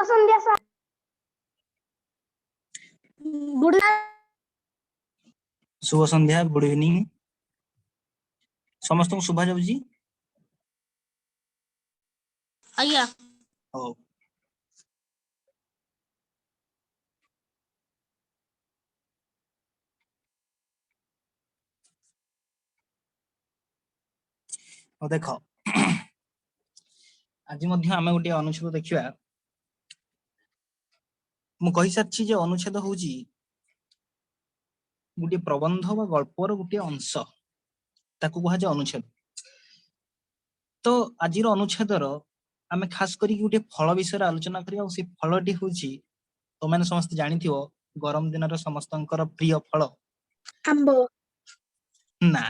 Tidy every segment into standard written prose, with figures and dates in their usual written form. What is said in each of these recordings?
संध्या sir good शुभ संध्या good evening समस्त को शुभा जाउजी आज्ञा हो देख आज आम गोटे अनुच्छेद देखा मुझे सारी जे अनुच्छेद हूँ गोटे प्रबंध बा गल्पर गोटे अंश ताकू कहुए अनुच्छेद तो आज अनुच्छेदर आम खास करी गोटे फल विषय आलोचना करिया से फलटी हूँ तो मैंने समस्त जानी गरम दिन समस्त प्रिय फल आंब ना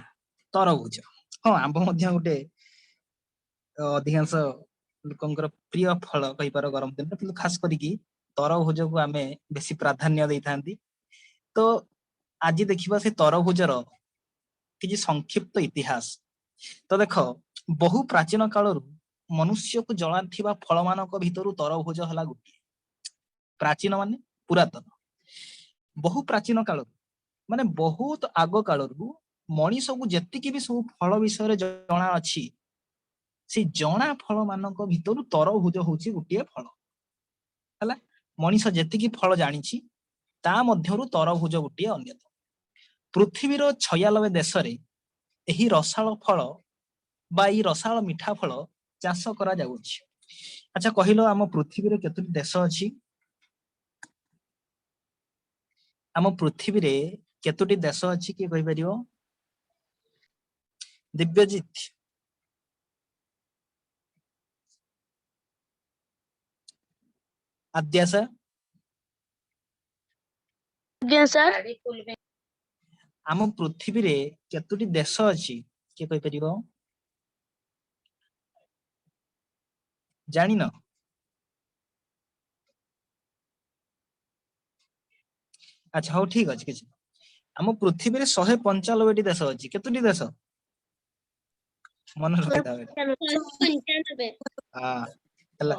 तरबुज हाँ आंब गोटे अधिकांश लोकंकर प्रिय फल कहीपर गरम दिन कि खास करिकी तरभुज को आम बेसी प्राधान्य दे था तो आज देखा से तरभुजर कि संक्षिप्त इतिहास तो देख बहु प्राचीन काल मनुष्य को जला फल मान भर तरभुज है गोटे प्राचीन माने पुरातन बहु प्राचीन काल माने बहुत आग काल मनीष को जी भी सब फल विषय जना अच्छी से जना फल मान भर तरभुज हूँ गोटे फल है मनीष जी फल जानी ता मध्यरु तरभुज गोटे अन्यतम पृथ्वीर 96 देश रे रसाल फल बा रसाल मिठा फल चाष करा जाउछि। अच्छा कहिलो आम पृथ्वी रे केतोटी देश अछि आम पृथ्वी रे केतोटी देश अछि कि कहि परियो दिव्यजित आद्यासा सर आम पृथ्वी रे केतोटी देश अछि कि कहि परियो जानि न अच्छा हो ठीक अछि किछि आम पृथ्वी रे 195 देश अछि केतोटी देश मन रखिता हां हला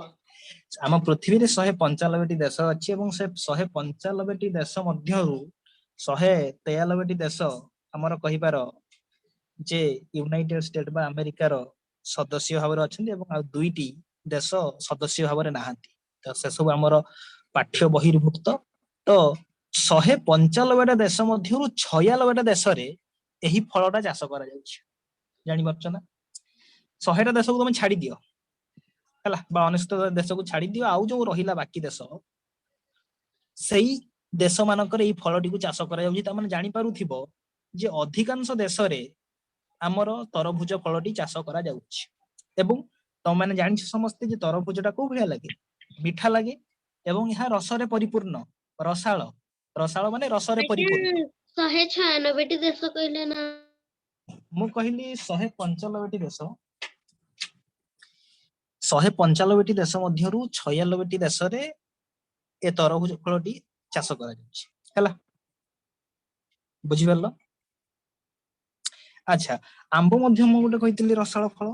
आम पृथ्वी रे 195 देश अछि एवं से 195 देश मध्यरु 193 देश हमर कहिबार जे यूनाइटेड स्टेट बा अमेरिकार सदस्य भाव अच्छा आ दुईटी देश सदस्य भाव नहांती तो से सब आमर पाठ्य बहिर्भुक्त तो 195 देश मध्यरु 96 देश रे एही फलटा चाष करा जाउछि जानि परछ ना 100 देश को तुम छाड़ी दियो हला बा 99 देश को छाड़ी दियो आउ जो रहिला बाकी देश सेई देश मानकर एही फलटी को चाष करा जाउछि त माने जानि पारुथिबो जे अधिकांश देश रे आमर तरभुज फलटी चाष करा जाउछि एवं तो माने जानि समस्ते जे तरभुजटा को भलिया लागे मिठा लागे एवं यह रस रे परिपूर्ण रसाळ रसाळ माने रस रे परिपूर्ण 196 देश कहले ना मु कहली 195 देश 195 देश मध्यरु 96 देश रे ए तरभुज फलटी चाष करा जाउछि हला बुझि परलो अच्छा आंब मध्य मु गोटे कहितली रसाळ फल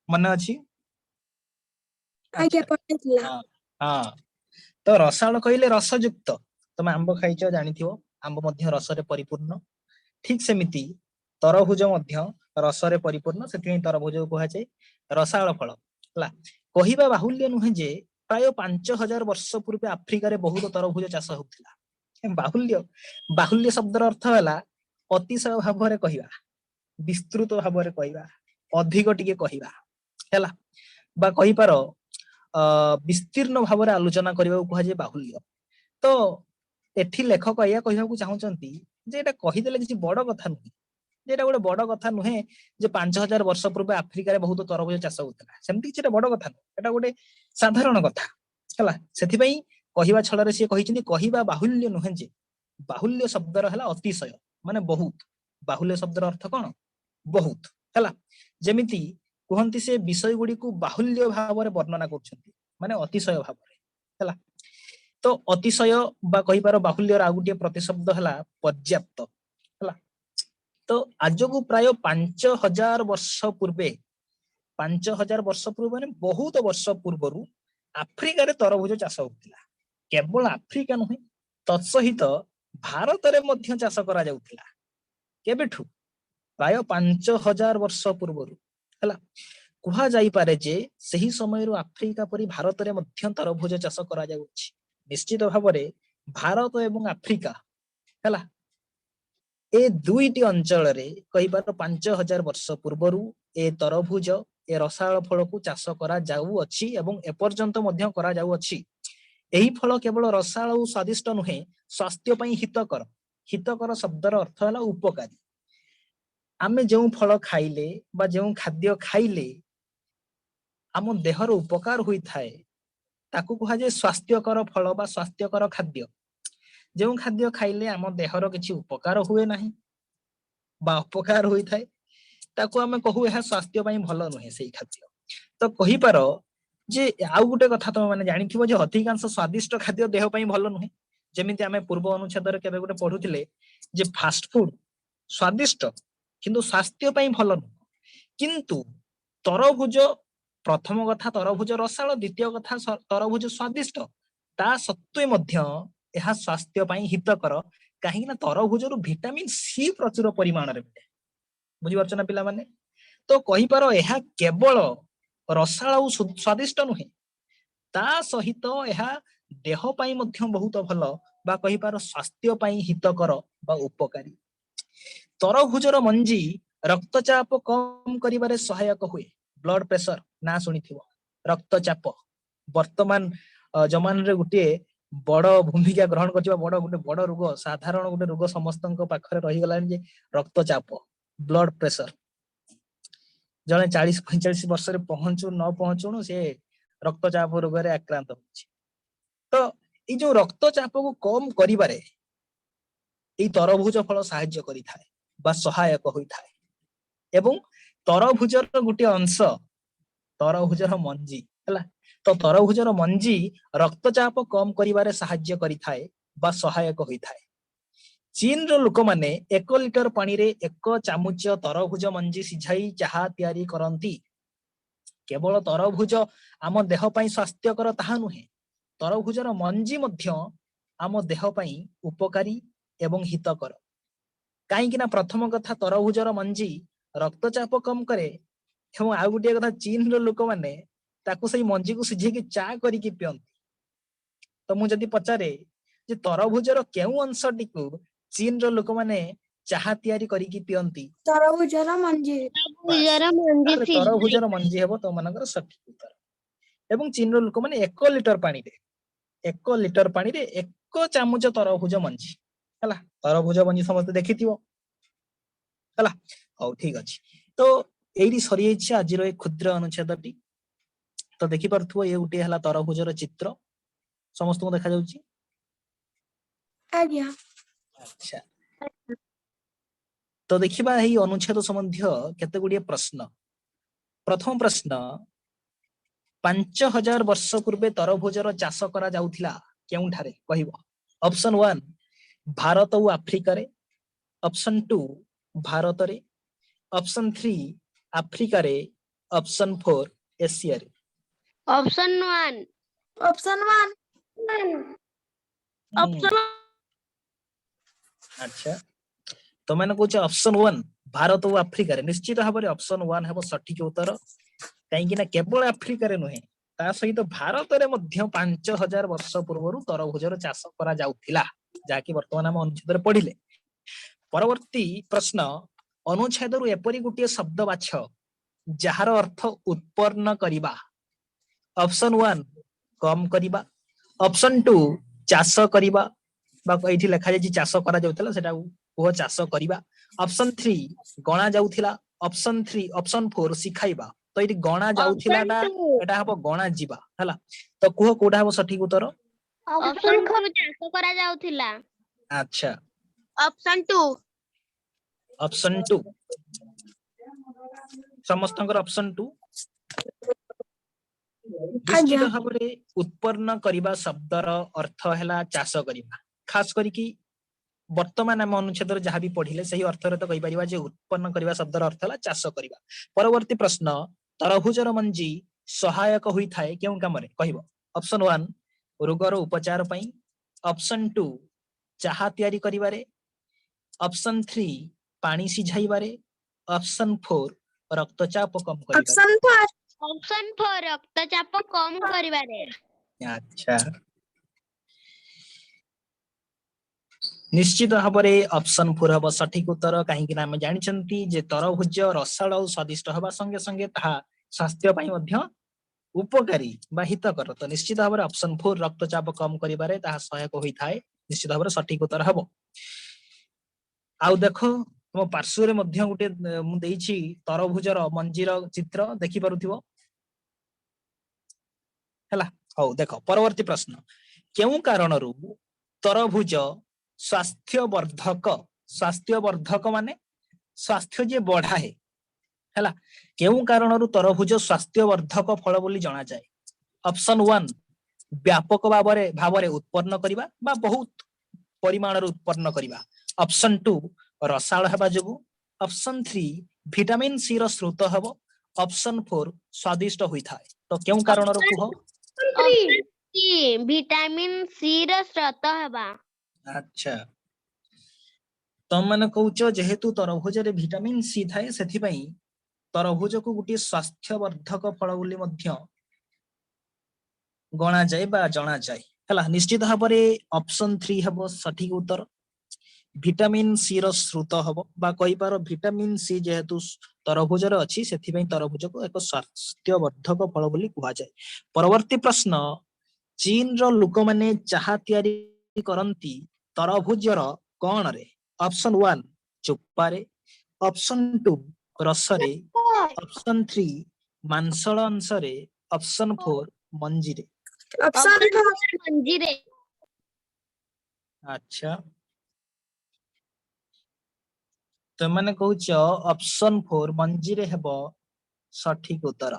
मन अछि आज्ञा पठितला हां हां तो रसाळ कहले रसयुक्त तमे आंब खाइचो जानिथिबो आंब मध्य रस रे परिपूर्ण ठीक सेमिति तरभुज मध्य रस रे परिपूर्ण सेति तरभुज को कहा जाय रसाळ फल हला कहिबा बाहुल्य नुहे जे प्राय 5000 वर्ष पूर्व आफ्रिका रे बहुत तरभुज चाष होउथिला बाहुल्य बाहुल्य शब्दर अर्थ हैला अतिशय भाव रे कहिबा विस्तृत भाव रे कहिबा अधिक टिके कहिबा हैला बा कहि पारो विस्तीर्ण भाव रे आलोचना करबा को कहा जाय बाहुल्य तो एठी लेखक या कहिबा को चाहउचंती जे एटा कहिदेले किछि बड़ कथा नुहे जे एटा गोटे बड़ कथा नुहे जे 5000 वर्ष पूर्व आफ्रिका रे बहुत तरभुज चाष होउथिला सेमति किछि बड़ कथा एटा गोटे साधारण कथा हला सेथि पई कहिबा छळ रे से कहिचंती कहिबा बाहुल्य नुहे जे बाहुल्य शब्दर हला अतिशय माने बहुत बाहुल्य शब्दर अर्थ कोन बहुत हला जेमिति कहंती से विषय गुडी को बाहुल्य भाव रे वर्णना करछंती माने अतिशय भाव रे हला तो अतिशय बा कहिबार बाहुल्यर आ गुटे प्रतिशब्द हला पर्याप्त हला तो आज को प्राय 5000 वर्ष पूर्वे 5000 वर्ष पूर्व माने बहुत वर्ष पूर्वरु आफ्रिका रे तरभुज चाष होतिला। केवल आफ्रिका नुहे तत्सहित भारत रे मध्य चाष करा जाउतिला। केबेठु प्राय 5000 वर्ष पूर्वरु हला कुहा जाई पारे जे सही समय रु आफ्रिका परि भारत रे मध्य तरभुज चाष करा जाउछि। निश्चित भाबरे भारत एवं आफ्रिका हला ए दुईटी अंचल रे कहिबार 5000 वर्ष पूर्वरु ए तरभुज ए रसाळ फल को चाष करा जाउ अछि एवं एपर्यंत मध्य करा जाउ अछि। एही फल केवल रसाळ और स्वादिष्ट नुहे स्वास्थ्य पई हितकर। हितकर शब्दर अर्थ हला उपकारी। आमे जो फल खाइले बा जो खाद्य खाइले आम देहर उपकार होई थाए ताकू कहा जे स्वास्थ्यकर फल बा स्वास्थ्यकर खाद्य। जो खाद्य खाइले आम देहर किछि उपकार हुए नाही बा उपकार होई थाए ताकू आमे कहू एहा स्वास्थ्य पई भलो नुहे सेही खाद्य। तो कहि पारो जे आउ गुटे कथा तुम माने जानिथिबो जे अधिकांश स्वादिष्ट खाद्य देह पई भलो नुहे। जेमिति आमे पूर्व अनुच्छेद रे केबे गुटे पढुथिले जे फास्ट फूड स्वादिष्ट किंतु स्वास्थ्य पई भलो नुहे। किंतु तरभुज प्रथम कथा तरभुज रसाळ, द्वितीय कथा तरभुज स्वादिष्ट ता सत्वे मध्य एहा स्वास्थ्य पई हितकर। काहे ना तरभुज रु विटामिन सी प्रचुर परिमाण रे मिले। बुझि परछ ना पिला माने? तो कहि पारो एहा केवल रसाळ और स्वादिष्ट नुहे ता सहित एहा देह पई मध्य बहुत भलो बा कहि पारो स्वास्थ्य पई हितकर बा उपकारी। तरभुजर मंजी रक्तचाप कम करिबारे सहायक हुए। ब्लड प्रेशर ना सुनिथिबो रक्तचाप वर्तमान जमान रे गुटे बड़ भूमिका ग्रहण करथिबा बड़ रोग साधारण गुटे रोग समस्तक पाखरे रहि गलानी जे रक्तचाप ब्लड प्रेशर। जने 40-45 वर्ष रे पहुंचु न पहुंचुनु से रक्तचाप रोग रे आक्रांत होछि। तो ई जो रक्तचाप को कम करिबारे ई तरभुज फल सहाय्य करि थाए बा सहायक होई थाए। एवं तरभुजर गुटे अंश तरभुजर मंजी हला तो तरभुजर मंजी रक्तचाप कम करिबारे सहाय्य करि थाए बा सहायक होई थाए। चीन रो लोक माने 1 लिटर पानी रे 1 चामुच तरभुज मंजी सिझाई चाहा तयारी करंती। केवल तरभुज आम देह पई स्वास्थ्यकर ताहा नुहे तरभुजर मंजी मध्य आम देह पई उपकारी एवं हितकर। काहे कि ना प्रथम कथा तरभुजर मंजी रक्तचाप कम करे एवं आ गुटे कथा चीन रो लोक माने ताकू सही मंजी को सिझे कि चा करी कि पियंती। तो मु जदी पचारे जे तरभुजर केउ अंशटी को चीन रो लोक माने चाहा तयारी करी कि पियंती तरभुजर मंजी तरभुजर मंजी हेबो तो मानकर सठिक उत्तर। एवं चीन रो लोक माने 1 लिटर पानी रे 1 चामुच तरभुज मंजी हला तरभुज मंजी समस्त देखिथिबो हला। हौ ठीक अछि। तो एडी सरी जाइछि आजिरो ए क्षुद्र अनुच्छेदटी। तो देखि परथुओ ए उटे हला तरभुजर चित्र समस्त को देखा जाउछि। आज्ञा अच्छा तो देखिबा एही अनुच्छेद संबंधी केते गुडिए प्रश्न। प्रथम प्रश्न 5000 वर्ष पूर्वे तरभुजर चाष करा जाउथिला केउठारे कहिबो। ऑप्शन 1 भारत और आफ्रिका रे, ऑप्शन 2 भारत रे, ऑप्शन 3 आफ्रिका रे, ऑप्शन 4 एशिया रे। ऑप्शन 1 अच्छा तो मैंने कुछ ऑप्शन 1 भारत और आफ्रिका रे निश्चित भाव ऑप्शन 1 हेबो सठिक उत्तर। कहीं ना केवल आफ्रिका रे नुहे ता सहित भारत रे मध्य 5000 वर्ष पूर्व तरभुजर चाष करा जाउथिला जाकी वर्तमान हम अनुच्छेद रे पढिले। परवर्ती प्रश्न अनुच्छेद रु एपरी गुटिए शब्द बाछ जहार अर्थ उत्पन्न करिबा। ऑप्शन 1 कम करिबा, ऑप्शन 2 चाष करिबा बा एठी लेखा जाय चाष करा जाउथिला सेटा को चाष करिबा, ऑप्शन 3 गणा जाउथिला, ऑप्शन 4 सिखाइबा। तो एठी गणा जाउथिला टा एटा हबो गणा जीवा हला। तो कुह कोडा हबो सठिक उत्तर। ऑप्शन 2 चाଷ करा जाउथिला। अच्छा ऑप्शन 2 ऑप्शन 2 समस्तंकर ऑप्शन 2 निश्चित भाबरे उत्पन्न करिबा शब्दर अर्थ हैला चाष करिबा। खास करी कि वर्तमान हम अनुच्छेद जहाँ भी पढ़िले सही अर्थ रे तो कहि परिबा जे उत्पन्न करिबा शब्दर अर्थ हैला चाष करिबा। परवर्ती प्रश्न तरभुजर मंजी सहायक होई थाए केउ कामरे कहिबो ऑप्शन 1 रोगर उपचार पई ऑप्शन 2 चाहा तयारी करिबारे ऑप्शन 3 पानी सिझाइबारे ऑप्शन 4 रक्तचाप कम करिबारे ऑप्शन 4 ऑप्शन 4 रक्तचाप कम करिबारे अच्छा निश्चित भाବରେ ऑप्शन 4 हबो सठिक उत्तर काहेकि ना हम जानिछंती जे तरभुज रसाळ और स्वादिष्ट हबा संगे संगे ताहा स्वास्थ्य पई मध्य उपकारी बा हितकर तो निश्चित भाବରେ ऑप्शन 4 रक्तचाप कम करिबारे ताहा सहायक होई थाए निश्चित भाବରେ सठिक उत्तर हबो आउ देखो तुम पार्श्व रे मध्य गुटे मु देइछि तरभुजर मंजीर चित्र देखि पारुथिबो हला हौ देखो परवर्ती प्रश्न केउ कारणरू तरभुज स्वास्थ्यवर्धक माने स्वास्थ्य जे बढ़ाए हला केउ कारणरू तरभुज स्वास्थ्यवर्धक फल बोली जणा जाय ऑप्शन 1 व्यापक भावरे उत्पन्न करिबा बा बहुत परिमाण रे उत्पन्न करिबा ऑप्शन 2 रसाळ हेबा जोगु ऑप्शन 3 विटामिन सी रो स्रोत हबो ऑप्शन 4 स्वादिष्ट होई थाए तो केउ कारणरू कुह ऑप्शन सी विटामिन सी रो स्रोत हेबा अच्छा तम माने कहउछ जेहेतु तरभुज रे विटामिन सी थाए सेथि पई तरभुज को गुटी स्वास्थ्यवर्धक फल बोली मध्य गणा जाए बा जणा जाए हला निश्चित भाबरे ऑप्शन 3 हबो सठिक उत्तर विटामिन सी रो स्रोत हबो बा कहि पारो विटामिन सी जेहेतु तरभुज रे अछि सेथि पई तरभुज को एक स्वास्थ्यवर्धक फल बोली कुहा जाए परवर्ती प्रश्न चीन रो लोक माने चाहा तयारी करंती तरभुजर कोन रे ऑप्शन 1 चोपारे ऑप्शन 2 रसरे ऑप्शन 3 मांसल अंशरे ऑप्शन 4 मंजीरे ऑप्शन 4 मंजीरे अच्छा तो माने कहउछ ऑप्शन 4 मंजीरे हेबो सठिक उत्तर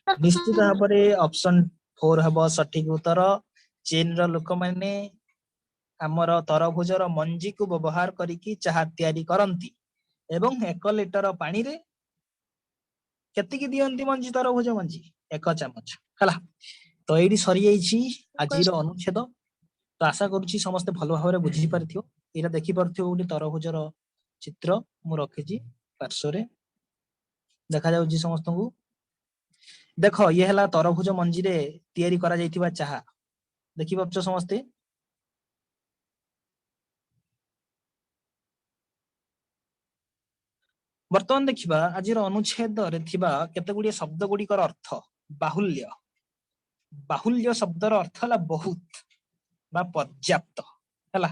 निश्चित भाबरे ऑप्शन 4 हेबो सठिक उत्तर चीन रो लोक माने हमर तरभुजर मंजी को व्यवहार करिकी चाहा तयारी करंती एवं 1 लिटर पानी रे केतिकी दियंती मंजी तरभुज मंजी 1 चामच हला तो एडी सरी जाईछि आजिर अनुच्छेद तो आशा करूछि समस्त भलो भाबरे बुझी पारथियो एरा देखि पारथियो उडी तरभुजर चित्र मु रखिछि पार्श्व रे देखा जाउछि समस्त को देखो ये हला तरभुज मंजी रे तयारी करा जाइथिबा चाहा देखि पाछो समस्ते वर्तमान देखिबा आजिर अनुच्छेद रे थिबा केते गुडी शब्द गुडीकर अर्थ बाहुल्य बाहुल्य शब्दर अर्थ हला बहुत बा पर्याप्त हला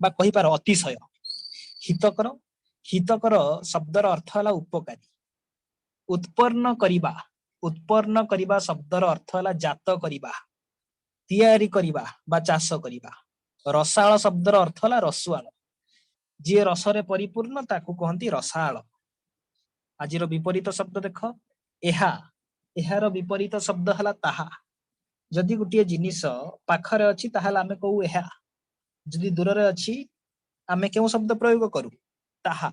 बा कहि पार अतिशय हितकर हितकर शब्दर अर्थ हला उपकारी उत्पन्न करिबा शब्दर अर्थ हला जात करिबा तयारी करिबा बा चाष करिबा रसाळ शब्दर अर्थ हला रसुआळ जे रसरे परिपूर्ण ताकू कहंती रसाळ आजिर विपरीत शब्द देख एहा एहार विपरीत शब्द हला ताहा जदि गुटिए जिनिस पाखरे अछि ताहाला आमे कहू एहा जदि दूर रे अछि आमे केउ शब्द प्रयोग करू ताहा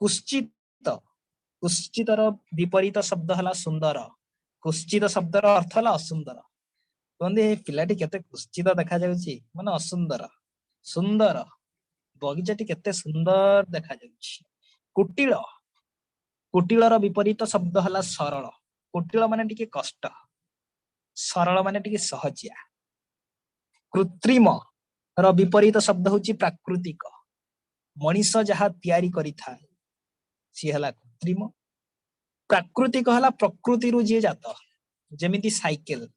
कुश्चित कुश्चितर विपरीत शब्द हला सुंदर कुश्चित शब्दर अर्थ हला असुंदर कहंदी पिलाटी केते कुश्चित देखा जाउची माने असुंदर सुंदर बगीचाटी केते सुंदर देखा जाउची कुटिल कुटिलर विपरीत शब्द हला सरल कुटिल माने टिके कष्ट सरल माने टिके सहजिया कृत्रिम र विपरीत शब्द होची प्राकृतिक मनीष जहा तयारी करि थाए सी हला कृत्रिम प्राकृतिक हला प्रकृति रु जे जात जेमिति साइकेल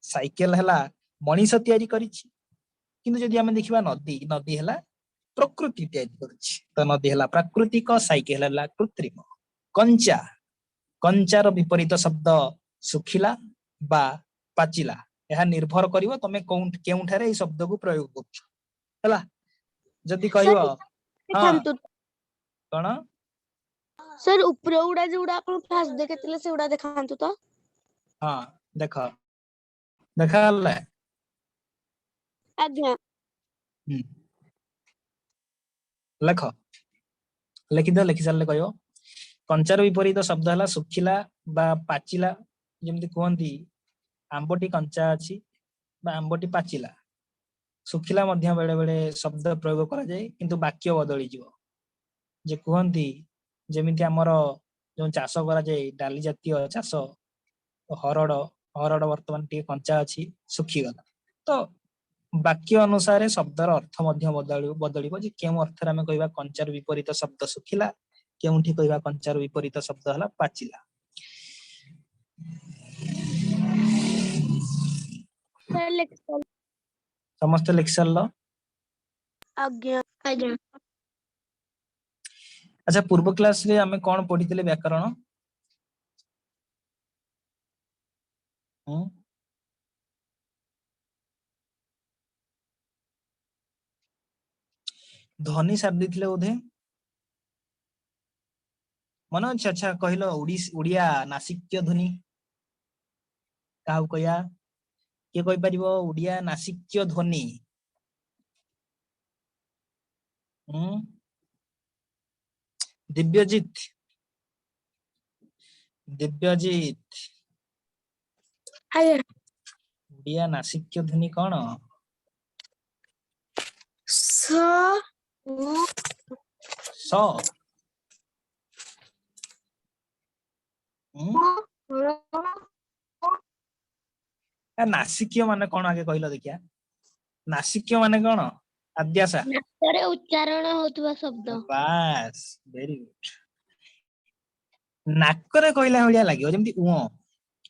साइकेल हला मनीष तयारी करिछि किंतु जदि हमें देखिबा नदी नदी हला प्रकृति तयारी करिछि तो नदी हला प्राकृतिक साइकेल हला कृत्रिम कंचा कंचार विपरीत शब्द सुखिला बा पाचिला यह निर्भर करिवो तमे केउठारे ए शब्द को प्रयोग करछ हला जदि कहइबो हां कोन सर ऊपर उडा जोडा आपण फास्ट देखैतिले से उडा देखांतु तो हां देखा देखाले आज्ञा लेख लिखि सारले कहयो कंचार विपरीत शब्द है सुखिला बा पाचिला जमती कहती आंबटी कंचा अच्छी आंबटी पाचिला सुखिला बेले बेले शब्द प्रयोग करा जाए किंतु वाक्य बदली जीव जे कहती जेमिति आमर जो चाष करा जाए डाली जातीय चाष हरड़ हरड़ वर्तमान टी कंचा अच्छी सुखीगला तो वाक्य अनुसार शब्दर अर्थ बदल जे केउ अर्थ आम कह कंचार विपरीत शब्द सुखिला केउठी कह कंचार विपरीत शब्द है पाचिला सर लेक्चर समस्त लेक्चर लो आज्ञा आज्ञा अच्छा पूर्व क्लास रे आमे कोन पढितले व्याकरण ध्वनि शब्द थिले बोधे मन अच्छा अच्छा कहलो उड़िया नासिक्य ध्वनि काहू कया के कहि परिबो उड़िया नासिक्य ध्वनि दिव्यजीत दिव्यजीत आज्ञा उड़िया नासिक्य ध्वनि कौन स स नासिक्य माने कौन आगे कहलो देखिया नासिक्य माने कौन आद्यासा नाकरे उच्चारण होतबा शब्द बास वेरी गुड नाकरे कहला भलिया लागियो जेमति उ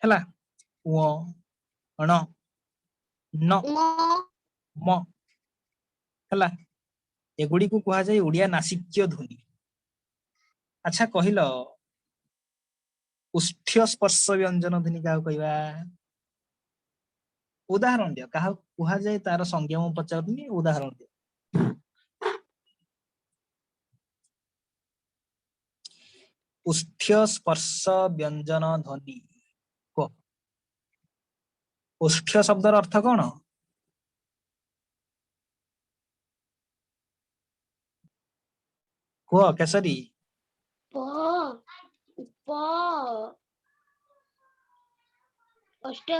हला उ अण न म हला एगुडी को कहा जाय उड़िया नासिक्य ध्वनि अच्छा कहिलो उष्ठ्य स्पर्श व्यंजन ध्वनि का कहबा उदाहरण दियो कहा कहा जाय तार संज्ञा मु पचारुनी उदाहरण दियो उष्ठ्य स्पर्श व्यंजन ध्वनि को उष्ठ्य शब्दर अर्थ कौन कुह केसरी प प अष्ट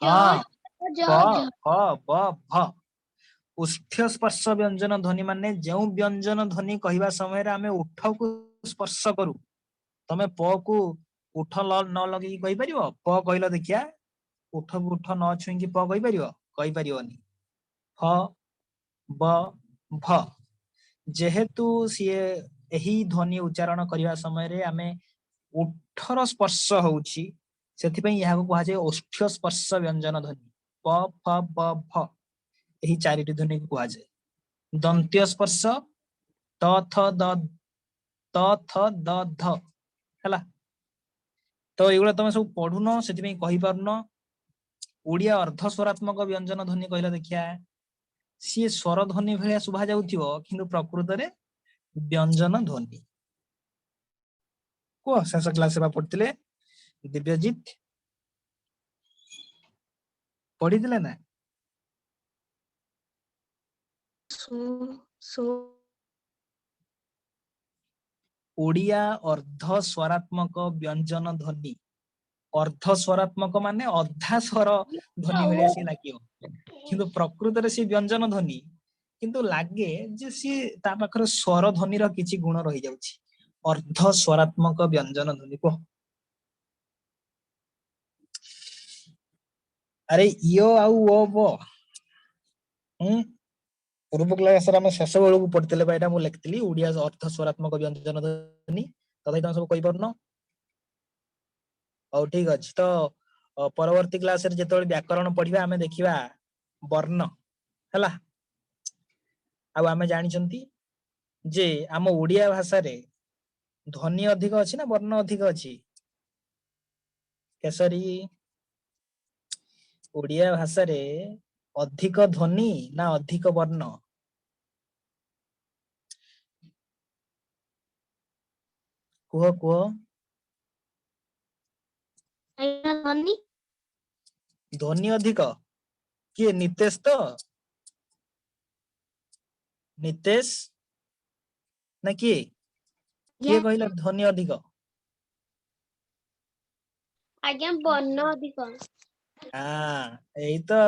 हाँ ज क झ ख ब भ उष्ठ्य स्पर्श व्यंजन ध्वनि माने जो व्यंजन ध्वनि कहवा समय रे आमे उठ को स्पर्श करू तमे प को उठ न लगी कहि परिबो प कहलो देखिया उठ उठ न छुई प कहि परिबो कहि परिबोनी फ ब भ जेहेतु सीए एही ध्वनि उच्चारण करने समय आमे उठर स्पर्श होउछि सेथि पई यहाँ को कहा जाय ओष्ठ्य स्पर्श व्यंजन ध्वनि प फ ब भ एही चारिटी ध्वनि को कहा जाय दंत्य स्पर्श त थ द त थ द ध हला तो एगुला तमे सब पढुनो सेथि पई कहि पारुनो ओडिया अर्ध स्वरात्मक व्यंजन ध्वनि कहला देखिया सी स्वर ध्वनि भलिया शोभा जाउथिबो किंतु प्रकृत रे व्यंजन ध्वनि को शेष क्लास में पढ़ते दिव्यजीत पढ़ी ना ओडिया अर्ध स्वरात्मक व्यंजन ध्वनि अर्ध स्वरात्मक माने अधा स्वर ध्वनि भलिया सी लागियो किंतु प्रकृत रे सी व्यंजन ध्वनि किंतु लागे जे सी ता पाखर स्वर ध्वनि रो किछि गुण रहि जाउछि अर्ध स्वरात्मक व्यंजन ध्वनि को अरे इयो आउ ओ बो पूर्व क्लास रे हम शेष बेलू पढ़ते बा एटा मु लिखितली ओडिया अर्थ स्वरात्मक व्यंजन ध्वनि तथापि तुम सब कहि पारुनो औ ठीक अछि तो परवर्ती क्लास रे जेतोल व्याकरण पढ़िबा हमें देखिबा वर्ण हला आ हमें जानिछंती जे आम ओडिया भाषा रे ध्वनि अधिक अछि ना वर्ण अधिक अछि केसरी ओडिया भाषा रे अधिक ध्वनि ना अधिक वर्ण कुह कुह ध्वनि ध्वनि अधिक किए नितेश तो नितेश ना किए किए कहले ध्वनि अधिक आज्ञा वर्ण अधिक हाँ यही तो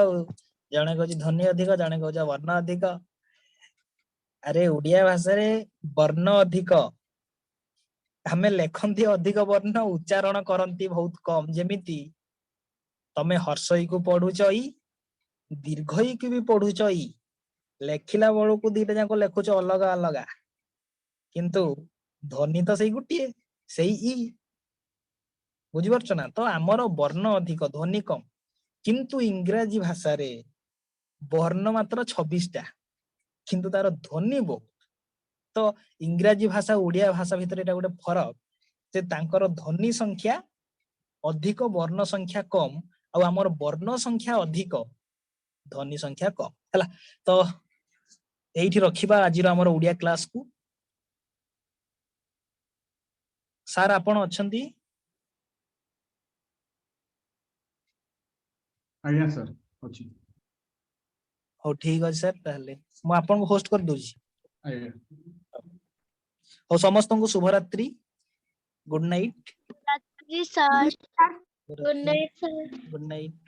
जने कहूँ ध्वनि अधिक जने कहूँ वर्ण अधिक अरे ओडिया भाषा रे वर्ण अधिक हमें लेखन्ती अधिक वर्ण उच्चारण करती बहुत कम जेमिति तमे हर्षई को पढ़ुच दीर्घई की भी पढ़ुच लेखिला बेलू को दीटा जाक लेखुच अलग अलग किंतु ध्वनि तो सही गोटे सही ई बुझीपार ना तो आमर वर्ण अधिक ध्वनि कम किंतु इंग्राजी भाषा रे वर्ण मात्र 26टा किंतु तार ध्वनि बहुत तो इंग्राजी भाषा ओडिया भाषा भितर एटा गोटे फरक जे तांकर ध्वनि संख्या अधिक वर्ण संख्या कम आ आमर वर्ण संख्या अधिक ध्वनि संख्या कम है तो एठी रखिबा आज आमर ओडिया क्लास को सार आपण अछंती आज्ञा सर अछि हो ठीक अछि सर ताहले मु आपन को होस्ट कर दोजी आज्ञा हो समस्त को शुभ रात्रि गुड नाइट जी sir good night sir good night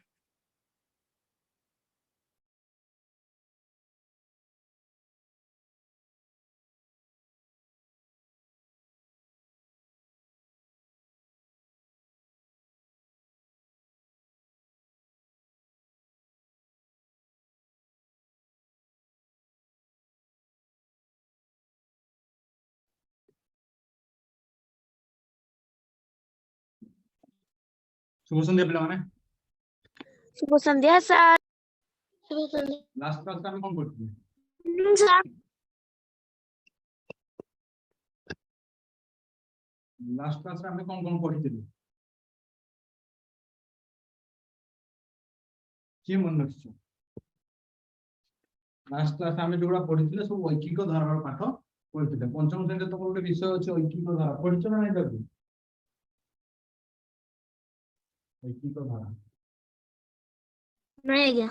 शुभ संध्या पिला माने शुभ संध्या सर शुभ संध्या लास्ट क्लास हम कोन करथि सर लास्ट क्लास रे हम कोन पढिथिलु कि मन रखिछ लास्ट क्लास हम जोडा पढिथिले सब ऐकिक धारार पाठ पढिथिले पंचम श्रेणी तो गोटे विषय अछि ऐकिक धारा पढिछ ना नै ताकू ऐकिक धारा नहीं आज्ञा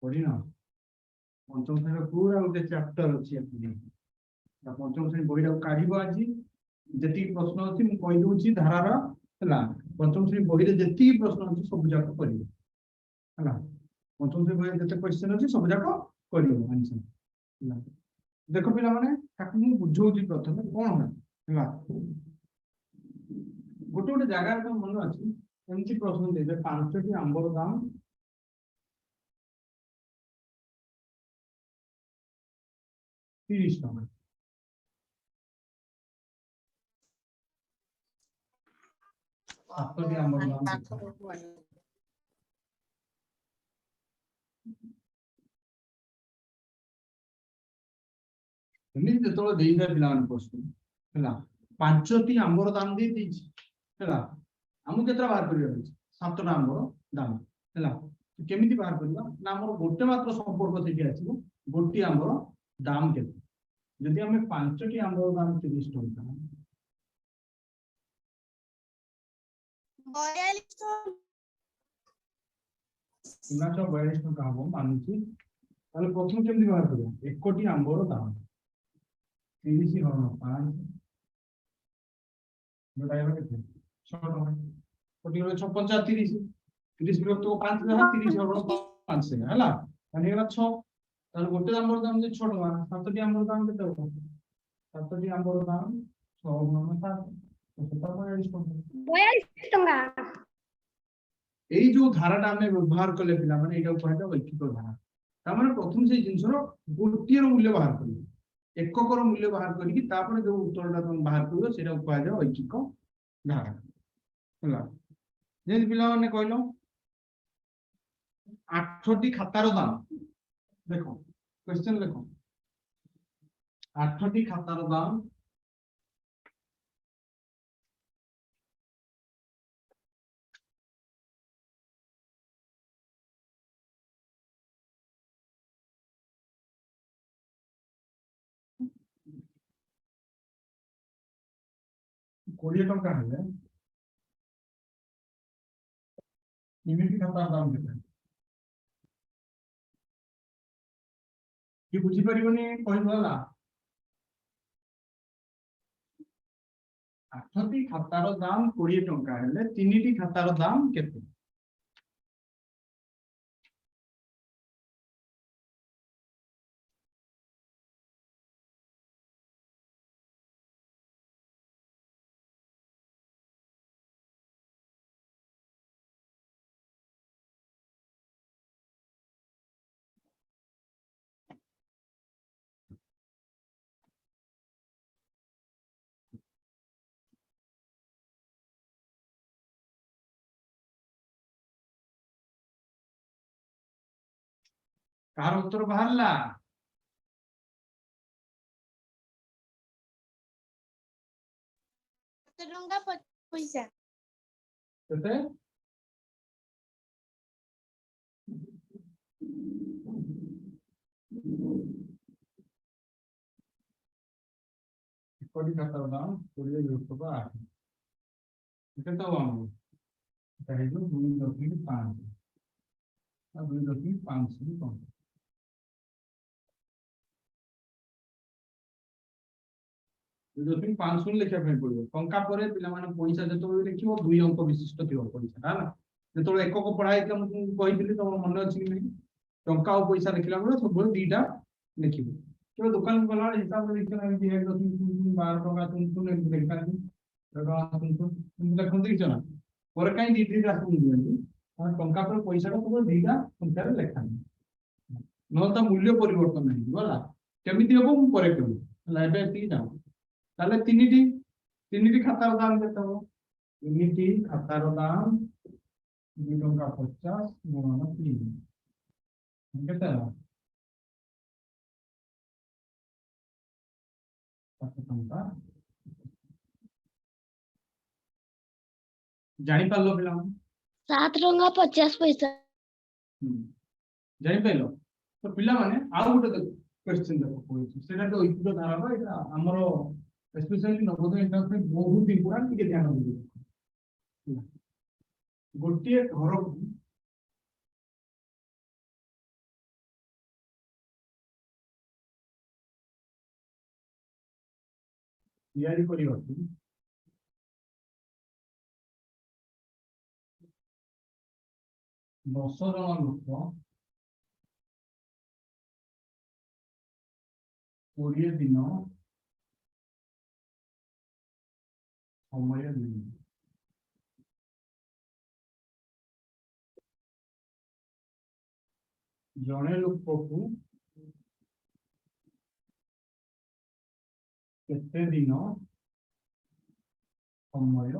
पढिन पंचम श्रेणी पूरा गोटे चैप्टर अछि अपनी पंचम श्रेणी बहिरा काढिबो आजी जेती प्रश्न अछि मु कहि दोछि धारार हला पंचम श्रेणी बहिरे जेती प्रश्न अछि सब जाक करियो हला पंचम श्रेणी बहिरे जेते क्वेश्चन अछि सब जाक करियो आंसर हला देखो पिला माने ताकू मु बुझौछि प्रथमे कोन हला गोटे गोटे जागा तो मन अछि एमती प्रश्न दे जे 5टी आंबर दाम 30 टका आपकी आंबर दाम एमती जेतो देइबे पिलान प्रश्न हला 5टी आंबर दाम दे दिछि हला हमु केतरा बाहर करियो 7टा आंबर दाम हला केमिति बाहर करबा ना हमर गोटे मात्र संपर्क सेठी आछिबो गोटी आंबर दाम केते जदि हमें 5टी आंबर दाम 30 टका 42 टका हम मानुछि ताले प्रथम केमिति बाहर करबा एकोटी आंबर दाम 30 हरण 5 जोडाइबा केते 6 टका कोटी रो 56 30 30 विभक्त 5 जहाँ 30 हरण 5 से हला माने एला 6 ताले गोटे आंबर दाम जे 6 टका 7टी आंबर दाम केते हो 7टी आंबर दाम 6 गुणन 7 42 टका এই जो ধারাটা আমি ব্যবহার করলে পিলা মানে এটা কয়টা ঐকিক ধারা তার মানে প্রথম সেই জিনিসর গোটির মূল্য বাহার করি এককর মূল্য বাহার করি কি তারপরে যে উত্তরটা তুমি বাহার করিও সেটা কয় ঐকিক ধারা হলা যেন পিলা মানে কইলো 8টি খাতার দাম দেখো কোশ্চেন দেখো 8টি খাতার দাম कोड़े टका है इमिटी खाता दाम केते कि बुझी परिबनी कहि बोला 8ଟି ଖାତାର ଦାମ 20 ଟଙ୍କା ହେଲେ 3ଟି ଖାତାର ଦାମ କେତେ? କାହାର ଉତ୍ତର ବାହାରିଲା? ପଇସା କେତେ? ଏକଟି ଖାତାର ଦାମ 20 ଲକ୍ଷ 8 କେତେ ହବ ଆମର? এটা ହେଇଯିବ 2.5 ଆଉ 2.5 କଣ? 2.5 ଲେଖିବା ପାଇଁ ପଡିବ। ଟଙ୍କା ପରେ ପିଲାମାନେ ପଇସା ଯେତେବେଳେ ଲେଖିବ 2 ଅଙ୍କ ବିଶିଷ୍ଟ ଥିବ ପଇସା ହେଲା। ଯେତେବେଳେ ଏକକ ପଢା ହେଇଥିଲା ମୁଁ ତୁମକୁ କହିଥିଲି ତମର ମନେ ଅଛି କି ନାହିଁ? ଟଙ୍କା ଆଉ ପଇସା ଲେଖିଲା ବେଳେ ସବୁବେଳେ 2ଟା ଲେଖିବ। କେବେ ଦୋକାନକୁ ଗଲାବେଳେ ହିସାବରେ ଲେଖିଲା ଏମିତି 12 ଟଙ୍କା ଏମିତି ଲେଖିଥାନ୍ତି ଲେଖନ୍ତି କିଛି ନା ପରେ କାହିଁ 2ଟା ଦିଅନ୍ତି କାରଣ ଟଙ୍କା ପରେ ପଇସାଟା ସବୁବେଳେ 2ଟା ସଂଖ୍ୟାରେ ଲେଖାନ୍ତି ନହେଲେ ତା ମୂଲ୍ୟ ପରିବର୍ତ୍ତନ ହେଇଯିବ ହେଲା। କେମିତି ହବ ମୁଁ ପରେ କହିବି ହେଲା। ଏବେ ଏତିକି ଜାଣ। ତାହେଲେ 3ଟି ଖାତାର ଦାମ କେତେ ହବ? 3ଟି ଖାତାର ଦାମ 2.50 ଗୁଣନ 3 କେତେ ହେଲା? 7 ଟଙ୍କା। ଜାଣିପାରିଲ ପିଲାମାନେ? 7 ଟଙ୍କା 50 ପଇସା। ଜାଣିପାରିଲ? ତ ପିଲାମାନେ ଆଉ ଗୋଟେ क्वेश्चन देखो कौन सेटा तो इतनो धारा एटा हमरो स्पेशली नवोदय एग्जाम पे बहुत इंपोर्टेंट के ध्यान दे गोटे घर को तैयारी करियो 10 जन लोक 20 दिन समय दिन जड़े लोक को केते दिन समय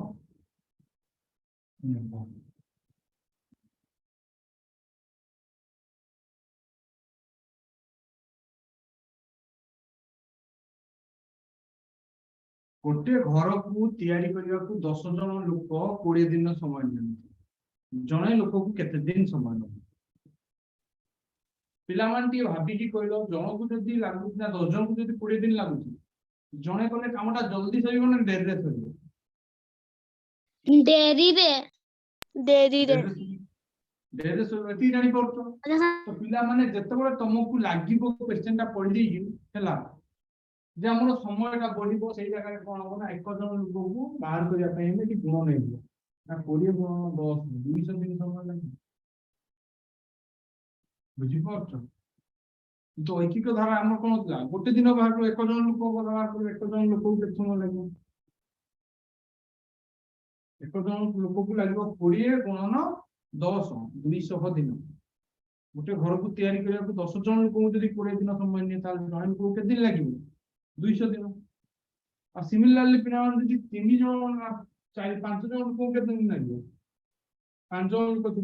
नेब गोटे घर को तैयारी करने को 10 जन लोक 20 दिन समय जड़े लोक को केते दिन समय लगे पिलामान भाविकी कहल जन को जब लगुच ना 10 जन को जब 20 दिन लगुच जड़े कले कामटा जल्दी सर ना dairy sir dairy dairy sir जानी पार तो पिला माने जिते तुमको लगे क्वेश्चन टा पढ़ी देला जे आम समय बढ़ो से जगह कौन हम ना 1 जन लोक को बाहर करने गुण नहीं ना 20 गुण 10 200 दिन समय लगे बुझीपार तो ऐकिक धारा आम कौन था गोटे दिन बाहर 1 जन लोक बाहर कर 1 जन लोक को समय लगे 1 जन लोक को लगे 20 गुणन 10 200 दिन गोटे घर को तैयारी करने को 10 जन लोक 20 दिन समय नहीं जन को केते दिन लगे 200 दिन और सिमिलरली पिना 3 जन 4-5 जन लोक केते दिन लगे 5 जन लोक थे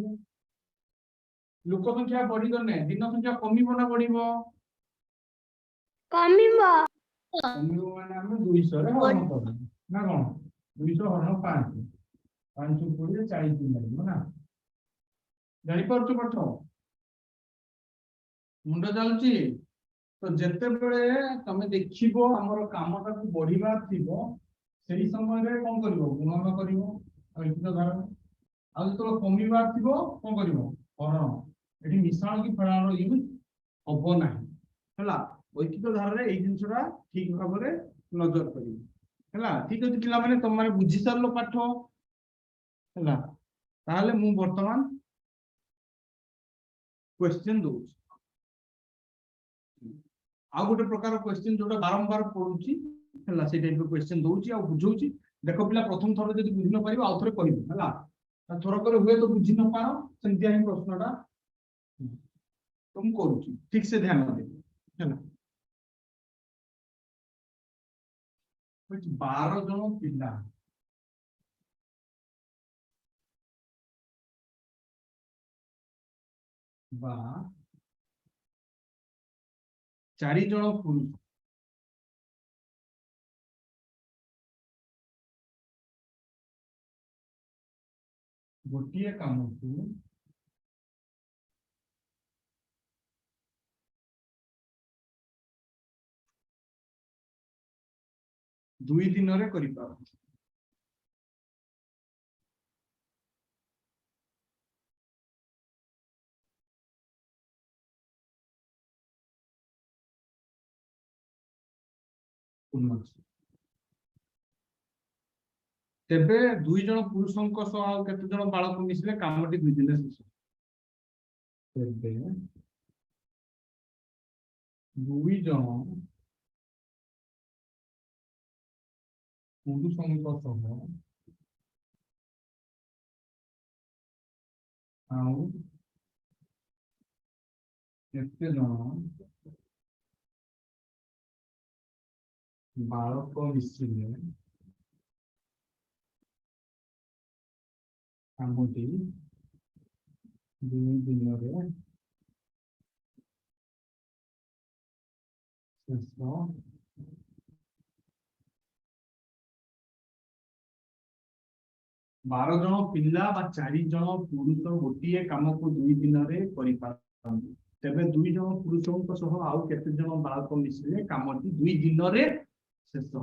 लोक संख्या बढ़ी गले दिन संख्या कमिबो ना बढ़िबो कमिबो माने हम 200 रे हरण करब ना कोन 200 हरण 5 5 पूरे 40 दिन लागो ना जानि परछ पठ मुंड जालची तो जेते बेले तमे देखिबो हमर कामटा को बढ़िबा थिबो सेही समय रे कोन करिवो गुणन करिवो आ इतना धारा आ तो कमिबा थिबो कोन करिवो हरण एठी मिश्रण की फळार यूज हबो नाही हला ऐकिक धारा रे एई जिंसरा ठीक भाबरे नजर करिवो ହେଲା ठीक अछि पिला माने तुम माने बुझी सरलो पाठ ହେଲା ताले मु वर्तमान क्वेश्चन दो आ गोटे प्रकार क्वेश्चन जोटा बारंबार पढुची ହେଲା से टाइप क्वेश्चन दोची आ बुझौची देखो पिला प्रथम थोर जदी बुझी न पारिबो आ थोरे कहिबो ହେଲା थोर करे हुए तो बुझी न पारो सेंतिया ही प्रश्नटा तुम करूची ठीक से ध्यान दे ହେଲା 12 जन पिला बा 4 जन पुरुष गोटिए काम को 2 दिन रे करि पारो तेबे 2 जन पुरुषों सह आ केते जन बालक मिसले कामटी 2 दिन शेष तेबे 2 जन पुरुषों सह आउ केते जन बालक मिसले कामटी 2 दिन रे शेष 12 जन पिला बा 4 जन पुरुष गोटिए काम को 2 दिन रे करि पारंती तेबे 2 जन पुरुषों सह आउ केते जन बालक मिसले कामटी 2 दिन रे शेष हो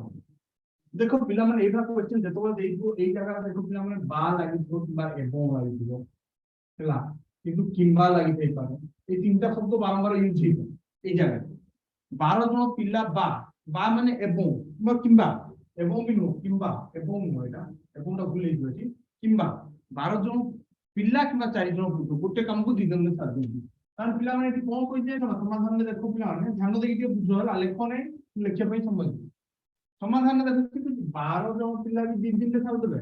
देखो पिला माने एटा क्वेश्चन जतबा देइबो एई जगह देखो पिला माने बा लागि दो बार एबो लागि दिबो हैला किंतु किंबा लागि देइ पारे ए तीनटा शब्द बारंबार यूज हेबो एई जगह 12 जन पिला बा माने एबो किंबा एबो भी नो किंबा एबो नो एटा एबोटा भूल हेइबो छी किंबा 12 जन पिला किंबा 4 जन पुरुष गोटे काम को 2 दिन में साथ देबी कारण पिला माने एटी कोन कहि जे समाधान में देखो पिला माने ध्यान देके के बुझो हला लेखो नै लेखिया पई समझ समाधान में देखो 12 जन पिला भी 2 दिन में साथ देबे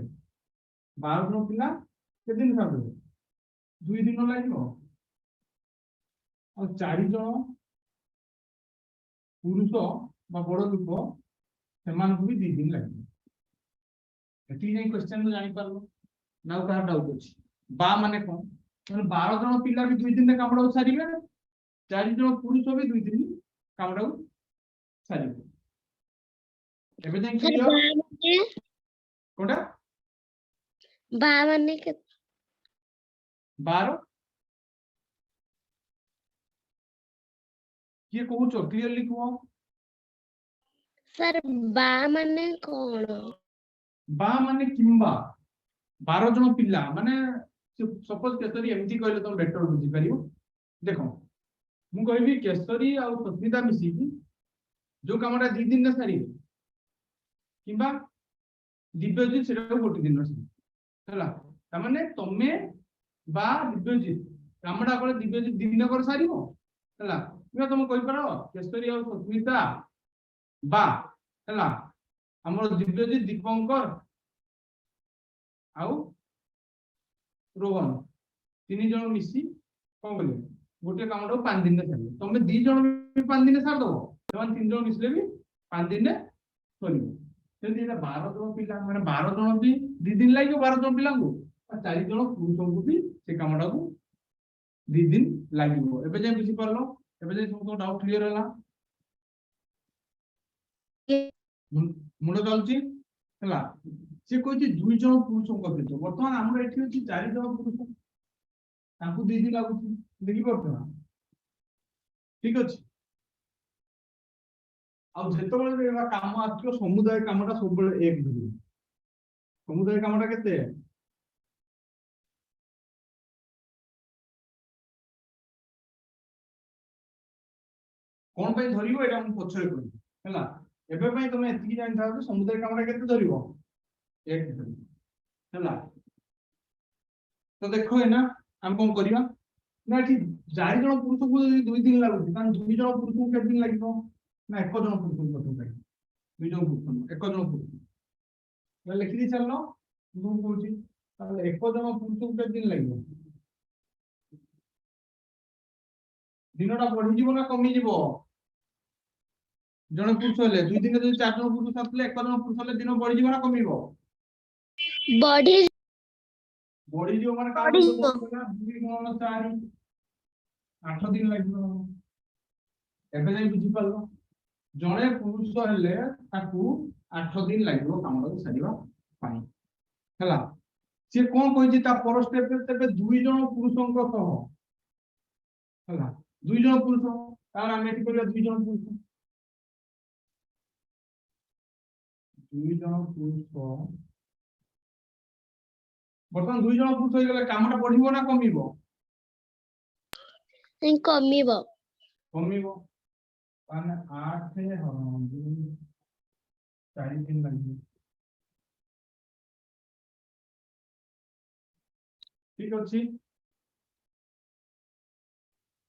12 जन पिला के दिन साथ देबे 2 दिन लागिनो और 4 जन पुरुष बा बड़ लोक सेमान को भी 2 दिन लागिनो एटी नै क्वेश्चन में जानि पारलो नाउ का डाउट अछि बा माने कोन माने 12 जन पिला भी 2 दिन में कामडा सारिबे 4 जन पुरुष भी 2 दिन कामडा सारिबे एबे जाय सर क्लियर कोडा बा माने के 12 किए कहूचो क्लियरली कहो सर बा माने कोन बा माने किंबा 12 जन पिला माने सपोज केसरी एमती कहले तुम बेटर बुझी परियो देखो मु कहबी केसरी आ सस्मिता मिसी जो कामटा 2 दिन में सारी किंबा दिव्यजित सेटा गोटे दिन में हैला त माने तमे बा दिव्यजित कामटा कोले दिव्यजित दिन कर सारीबो हैला किबा तुम कहि पारो केसरी आ सस्मिता बा हैला हमर दिव्यजित दीपंकर आउ रोहन 3 जन मिसी कोन बोले गोटे कामटा 5 दिन में सारी तमे 2 जन भी 5 दिन में सार दो तमे 3 जन मिसले भी 5 दिन में सरीबो सेंती एटा 12 जन पिला माने 12 जन भी 2 दिन लागियो 12 जन पिला को और 4 जन पुरुषों को भी से कामटा को 2 दिन लागियो एबे जे बुझी परलो एबे जे सब डाउट क्लियर होला मुंड चलची हैला से कहछि 2 जन पुरुषों को देतो वर्तमान हमर एठी अछि 4 जन पुरुष ताकू 2 दिन लागुछि देखि परतो ठीक अछि अब जेतो बळे एबा काम आछो समुदाय कामटा सब बळे एक धरि समुदाय कामटा केते कोन पे धरिबो एटा हम पछरे कहबी हैला एबे पई तमे एतिकी जानि थाओ समुदाय कामटा केते धरिबो 1 धरिबो हला तो देखो है ना हम कोन करिया ना ठीक 4 जण पुरुष को 2 दिन लागुची कारण 2 जण पुरुष को केते दिन लागिबो ना 1 जण पुरुष को केते दिन 2 जण पुरुष 1 जण पुरुष मैं लिखि दी चलनो ମୁଁ କହୁଛି ତାହେଲେ 1 ଜଣ ପୁରୁଷକୁ କେତେ ଦିନ ଲାଗିବ ଦିନଟା ବଢି ଯିବ ନା କମି ଯିବ ଜଣ ପୁରୁଷ ହେଲେ 2 ଦିନ ଯଦି 4 ଜଣ ପୁରୁଷ ଆସିଲେ 1 ଜଣ ପୁରୁଷ ହେଲେ ଦିନ ବଢି ଯିବ ନା କମିବ बॉडी ବଢି ଯିବ ମାନେ କାମ ବଢିଯିବ। 2 ଗୁଣନ 4 8 ଦିନ ଲାଗିବ ଏବେ ଯାଇ ବୁଝି ପାରିଲ ଜଣେ ପୁରୁଷ ହେଲେ ତାକୁ 8 ଦିନ ଲାଗିବ କାମଟାକୁ ସାରିବା ପାଇଁ ହେଲା ସେ କଣ କହିଛି ତା ପର ସ୍ଟେପରେ ତେବେ 2 ଜଣ ପୁରୁଷଙ୍କ ସହ ହେଲା 2 ଜଣ ପୁରୁଷ ତାର ଆମେ ଏଠି କରିବା 2 ଜଣ ପୁରୁଷ 2 ଜଣ ପୁରୁଷ ବର୍ତ୍ତମାନ 2 ଜଣ ପୁରୁଷ ହେଇଗଲେ କାମଟା ବଢିବ ନା କମିବ कमिबो कमिबो माने 8 हरण 2 4 दिन लागिବ ठीक अछि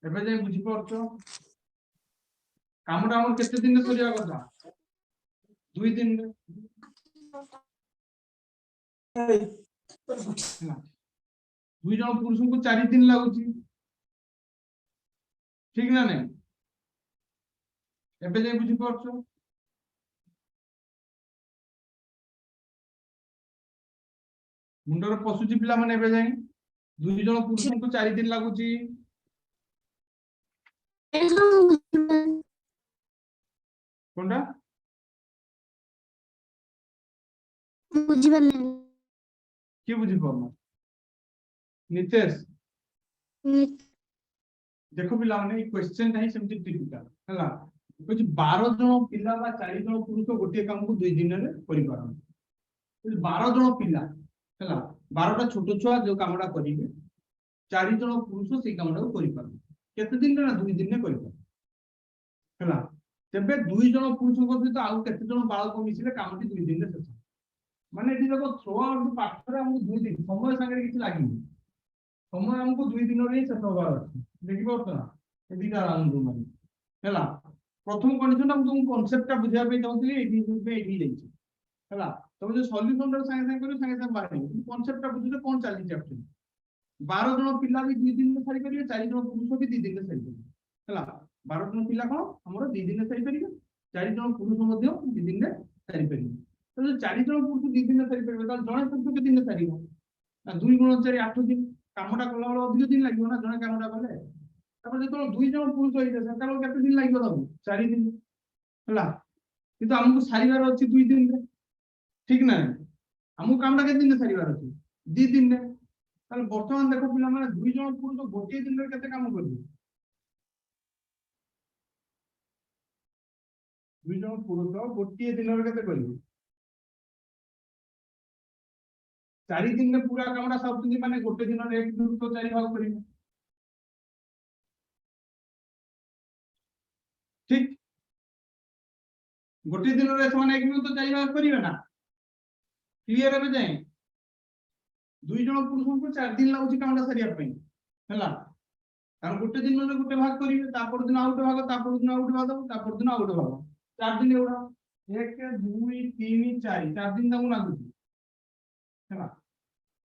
ଏବେ ଯାଇ ବୁଝି ପାରୁଛ କାମଟା ଆମର କେତେ ଦିନରେ କରିବା କଥା 2 ଦିନରେ ହେଲା 2 ଜଣ ପୁରୁଷଙ୍କୁ 4 ଦିନ ଲାଗୁଛି ठीक ना नहीं ଏବେ ଯାଇ ବୁଝି ପାରୁଛ ମୁଣ୍ଡରେ ପଶୁଛି ପିଲାମାନେ ଏବେ ଯାଇ 2 ଜଣ ପୁରୁଷଙ୍କୁ 4 ଦିନ ଲାଗୁଛି कोनटा बुझी पारलेनी के बुझी पारना नितेश देखो पिलाମାନେ এই क्वेश्चन टा ही सेमति टिपिकल हला कुछ 12 जण पिला बा 4 जण पुरुष गोटे काम को 2 दिन रे करि पारन 12 जण पिला हला 12 टा छोटो छुआ जो कामडा करिवे 4 जण पुरुष से कामडा करि पारन केते दिन रे ना 2 दिन रे करि पारन हला तेबे 2 जण पुरुष को सहित आउ केते जण बाळक मिसिले कामटी 2 दिन रे शेष माने एठी देखो थ्रो आउट पाठरे हम 2 दिन समय संगे किछि लागिनी समय हमको 2 दिन रे शेष होबार अछि देखि पाउछ ना ए दिटा राउंड माने हला प्रथम कंडीशन हम तुम कांसेप्ट टा बुझिया पे चाहतली एठी पे एठी लेछि हला तब जो सॉल्यूशन टा संगे संगे करियो संगे संगे बारे कांसेप्ट टा बुझिले कोन चाली चैप्टर 12 जण पिला भी 2 दिन में सारी करिवे 4 जण पुरुष भी 2 दिन में सारी करिवे हला 12 जण पिला कोन हमरो 2 दिन में सारी करिवे 4 जण पुरुष मध्ये 2 दिन में सारी करिवे तो जो 4 जण पुरुष 2 दिन में सारी करिवे त जणे पुरुष के दिन में सारीबो ना 2 गुण 4 8 दिन कामटा कला वाला अधिक दिन लागियो ना जणे कामटा कले तब जो 2 जण पुरुष होई जे सकाळ केते दिन लागियो तब 4 दिन हला किंतु हमको सारीबार अछि 2 दिन रे ठीक ना हमको कामटा केते दिन सारीबार अछि 2 दिन रे ताले वर्तमान देखो पिला माने 2 जण पुरुष गोटे दिन रे केते काम करबे 2 जण पुरुष गोटे दिन रे केते करबे 4 दिन में पूरा कामटा सब दिन माने गोटे दिन रे 1 दिन तो 4 भाग करिवे ठीक गोटे दिन रे समान 1 दिन तो 4 भाग करिवे ना क्लियर है जाए 2 जण पुरुष को 4 दिन लागुची कामटा सरिया पई हला कारण गोटे दिन रे गोटे भाग करिवे तापर दिन आउट भाग तापर दिन आउट भाग तापर दिन आउट भाग 4 दिन एवढा 1 2 3 4 4 दिन दाऊ लागुची हला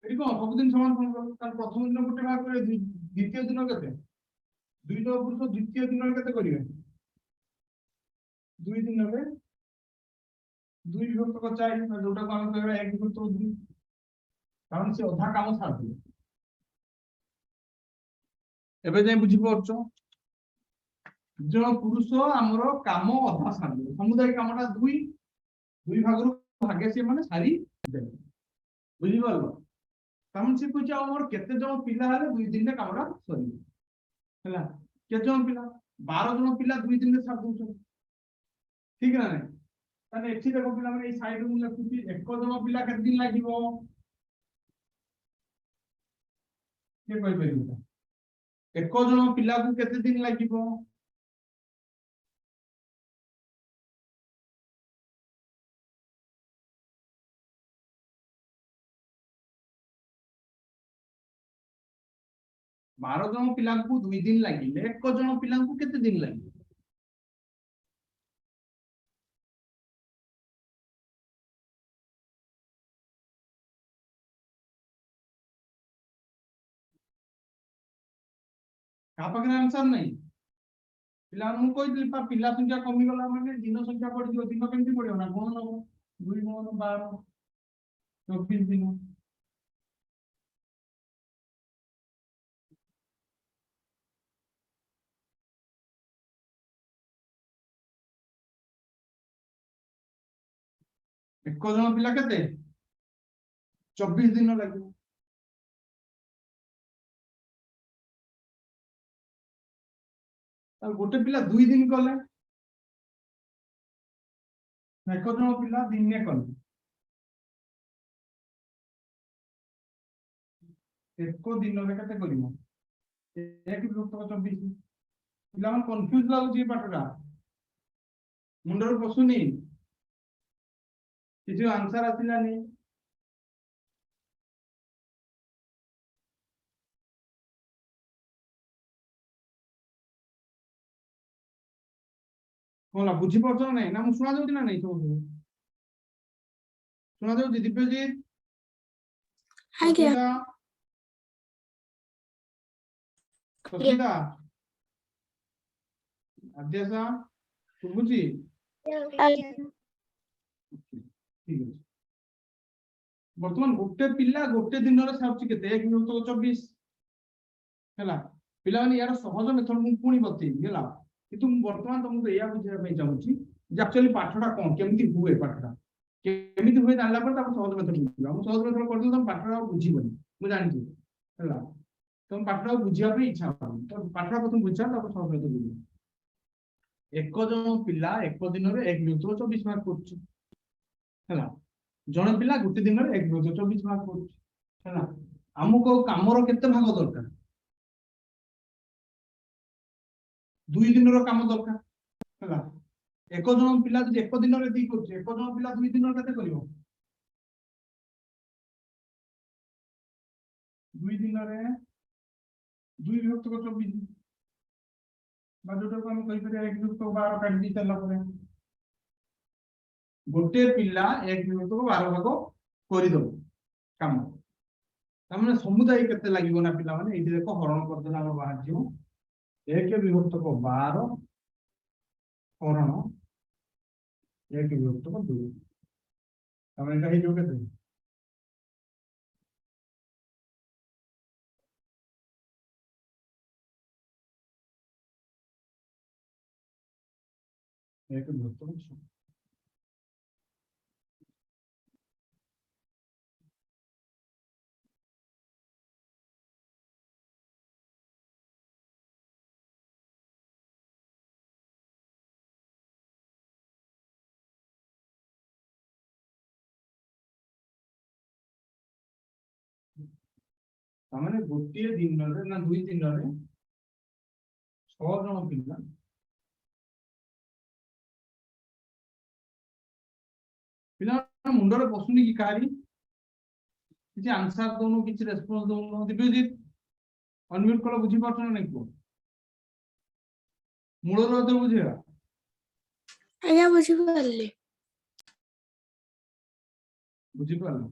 एठी को सब दिन समान कोन कारण प्रथम दिन गोटे भाग करे द्वितीय दिन केते 2 जण पुरुष द्वितीय दिन केते करिवे 2 दिन रे 2 विभक्त को 4 जोटा को हम कहबे 1 विभक्त 2 कारण से अधा काम सार दिए एबे जाय बुझी पड़छो जण पुरुष हमरो काम अधा सार दिए समुदाय कामटा 2 भागरु भागे से माने सारी दे बुझी पारलो काम से कुछ हमर केते जण पिला हले 2 दिन रे कामटा सरी हला केते जण पिला 12 जण पिला 2 दिन रे सार दउछ ठीक ना नहीं ताने एठी देखो पिला माने ए साइड रू लिखुची 1 जण पिला केते दिन लागिवो के कोइ परिबो 1 जण पिला को केते दिन लागिवो 12 जन पिला को 2 दिन लगे 1 जन पिला को केते दिन लगे का पाखरे आंसर नहीं पिला मु कहि पिला संख्या कमी गला माने दिन संख्या बढ़ दियो दिन केमती पड़ियो ना कोन नो 2 9 12 24 दिन एक जन पिला केते 24 दिन लगे गोटे पिला 2 दिन कले एक जन पिला दिन कले एक दिन में केते करिवो एक विभक्त 24 पिला मन कंफ्यूज लागु पाठटा मुंडर पसुनी किसी आंसर आसिलानी होला बुझी पड़छ नहीं ना मु सुना दउती ना नहीं सब सुना दउती दिव्यजीत आज्ञा ससीदा अध्यक्षा सुबुची ठीक है वर्तमान गोटे पिला गोटे दिन रे साउची केते 1 विभक्त 24 हैला पिला माने यार सहज मेथड मु पुणी बतई हैला किंतु वर्तमान तुमको या बुझिया पे चाहूची जे एक्चुअली पाठटा कोन केमती हुए पाठटा केमती हुए जानला पर ताको सहज मेथड बुझिबा मु सहज मेथड करदो तुम पाठटा बुझिबनी मु जानि छी हैला तुम पाठटा बुझिया पे इच्छा होनी तो पाठटा प्रथम बुझा ताको सहज मेथड बुझिबा एक जन पिला एक दिन रे 1 विभक्त 24 मार्क करछ हैला जन पिला गोटे दिन रे 1 विभक्त 24 मार्क करछ हैला हमको कामर केते भाग दरकार 2 दिन रो काम दरकार हैला एक जन पिला जे एक दिन रे दी करछ एक जन पिला 2 दिन रे केते करिवो 2 दिन रे 2 विभक्त 24 बाजोटा को हम कहि परिया 1 विभक्त 12 काट दी चला परे गोटे पिला 1 विभक्त 12 भाग करि दो काम तामने समुदाय केते लागिवो ना पिला माने एठी देखो हरण कर देला हम बाहर जियो 1 विभक्त 12 हरण 1 विभक्त 2 तामने कहि जो केते 1 विभक्त 6 तामने गोटे दिन रे ना 2 दिन रे 6 जन पिला पिला मुंडरे पसुनी की कारी किसी आंसर दोनो किसी रेस्पॉन्स दोनो दिव्यजीत अनम्यूट कला बुझी पाछ ना नहीं को मूल रो बुझिया आज्ञा बुझी पारली बुझी पारलो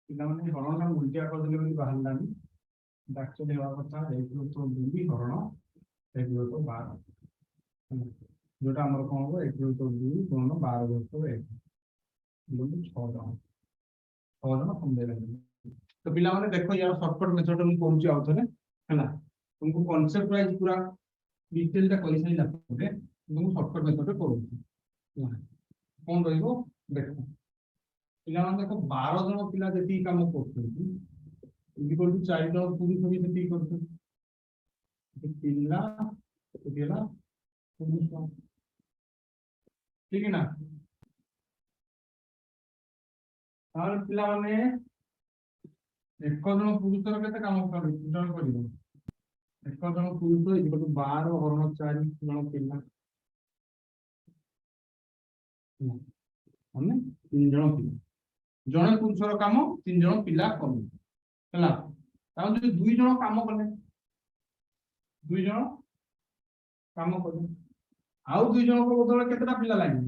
पिला माने हरण ना उल्टिया कर देले बोली बाहर लानी एक्चुअली हवा कथा 1 विभक्त 2 हरण 1 विभक्त 12 जोटा हमर कोन हो 1 विभक्त 2 कोन 12 विभक्त 1 बोली 6 जन कम दे लगे तो पिला माने देखो यार शॉर्टकट मेथड हम करूची आउ थले हैला तुमको कांसेप्ट वाइज पूरा डिटेल टा कहि सही लागबे तुमको शॉर्टकट मेथड करूची कोन रहिबो देखो पिला माने देखो 12 जन पिला जति काम करछथि इक्वल टू 4 जन पुरुष भी जति करछथि पिला पिला पुरुष ठीक है ना और पिला माने एक जन पुरुषर केते काम जन करिवो एक जन पुरुष इक्वल टू 12 हरण 4 जन पिला हमने 3 जन पिला जने पुरुषर काम 3 जन पिला कम हला ताऊ जो 2 जन काम कले 2 जन काम कले आउ 2 जन को बदल केतेटा पिला लागिन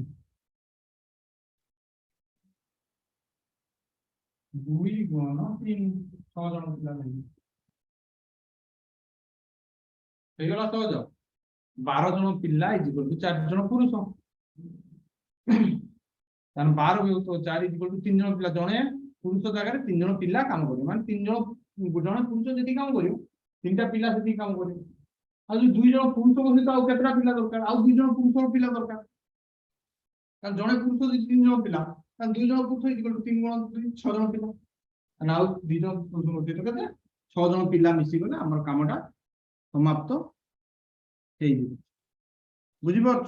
2 गुण 3 6 जन पिला लागिन ହେଇଗଲା ସହଜ 12 ଜଣ ପିଲା ଇକ୍वଲ ଟୁ 4 ଜଣ ପୁରୁଷ ତାହେଲେ 12 ବିଭକ୍ତ 4 ଇକ୍वल टू 3 ଜଣ ପିଲା ଜଣେ ପୁରୁଷ ଜାଗାରେ 3 ଜଣ ପିଲା କାମ କରିବେ ମାନେ 3 ଜଣ ଜଣେ ପୁରୁଷ ଯେତିକି କାମ କରିବ 3ଟା ପିଲା ସେତିକି କାମ କରିବେ ଆଉ ଯୋଉ 2 ଜଣ ପୁରୁଷଙ୍କ ସହିତ ଆଉ କେତେଟା ପିଲା ଦରକାର ଆଉ 2 ଜଣ ପୁରୁଷର ପିଲା ଦରକାର କାରଣ ଜଣେ ପୁରୁଷ ଯଦି 3 ଜଣ ପିଲା ତାହେଲେ 2 ଜଣ ପୁରୁଷ ଇକ୍वल टू 3 ଗୁଣ 2 6 ଜଣ ପିଲା અને ଆଉ 2 ଜଣ ପୁରୁଷଙ୍କ ସହିତ କେତେ 6 ଜଣ ପିଲା ମିଶିଗଲେ ଆମର କାମଟା समाप्त बुझीपार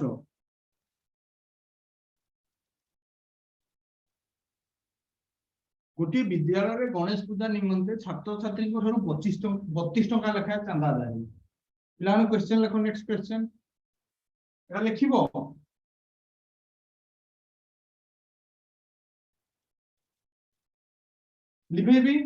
गोटे विद्यालय गणेश पूजा निमंते छात्र छात्री 32 टका लेखा चांदा आदाय पिला क्वेश्चन लिख नेक्स्ट क्वेश्चन लिखिबो लिखेबी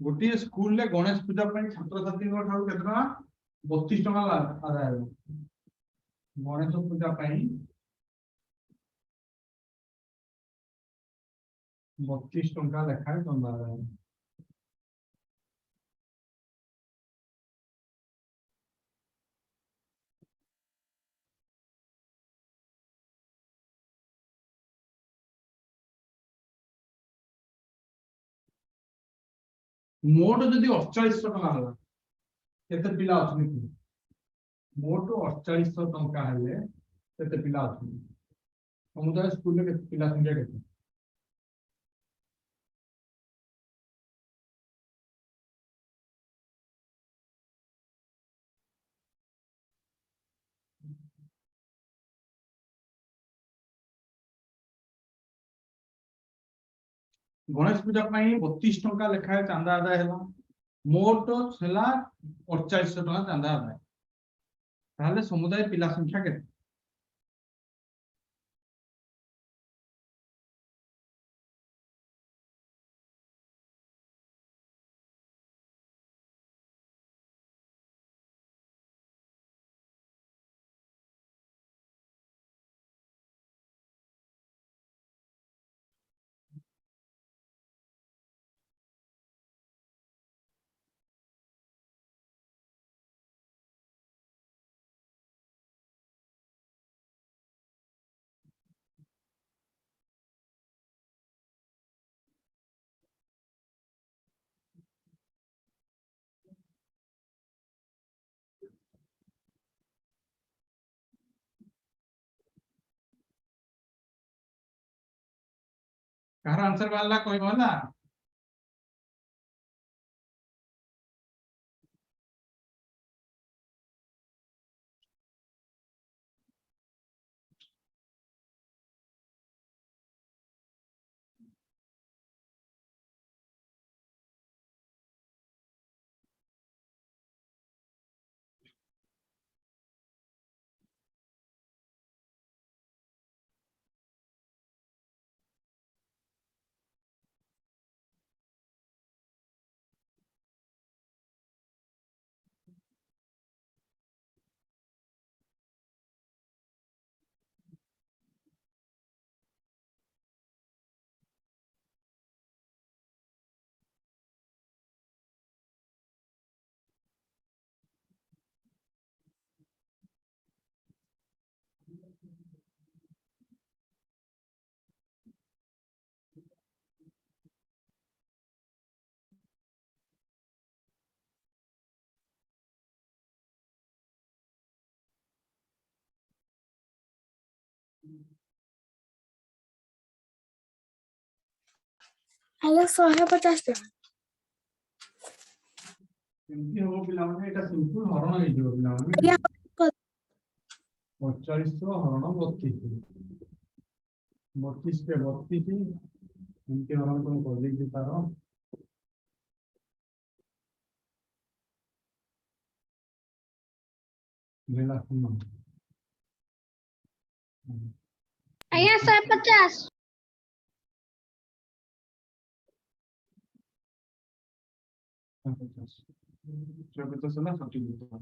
गोटे स्कूल ले गणेश पूजा छात्र छात्री केते 32 टका आदाय गणेश पूजा 32 टका लेखा चंदा आदाय मोट जदि 48 टका होला केते पिला अछनी मोट 48 टका हेले केते पिला अछनी समुदाय स्कूल में केते पिला संख्या केते गणेश पूजा 32 टका लेखा चांदा आदाय है मोट है 48 टका चांदा आदाय ताहले समुदाय पिला संख्या के कहार आंसर वाला कोई बोला हेलो 150 टका କେମିତି ହବ ପିଲାମାନେ? ଏଇଟା ସିମ୍ପଲ ହରଣ ହେଇଯିବ ପିଲାମାନେ। ଆଜ୍ଞା 45 ହରଣ 32 32 ରେ 32 ଏମିତି ହରଣ କଣ କରିଦେଇଛି ତାର ହେଲା ଶୁଣ। ଆଜ୍ଞା 150 ହେଲା ସଠିକ ଉତ୍ତର।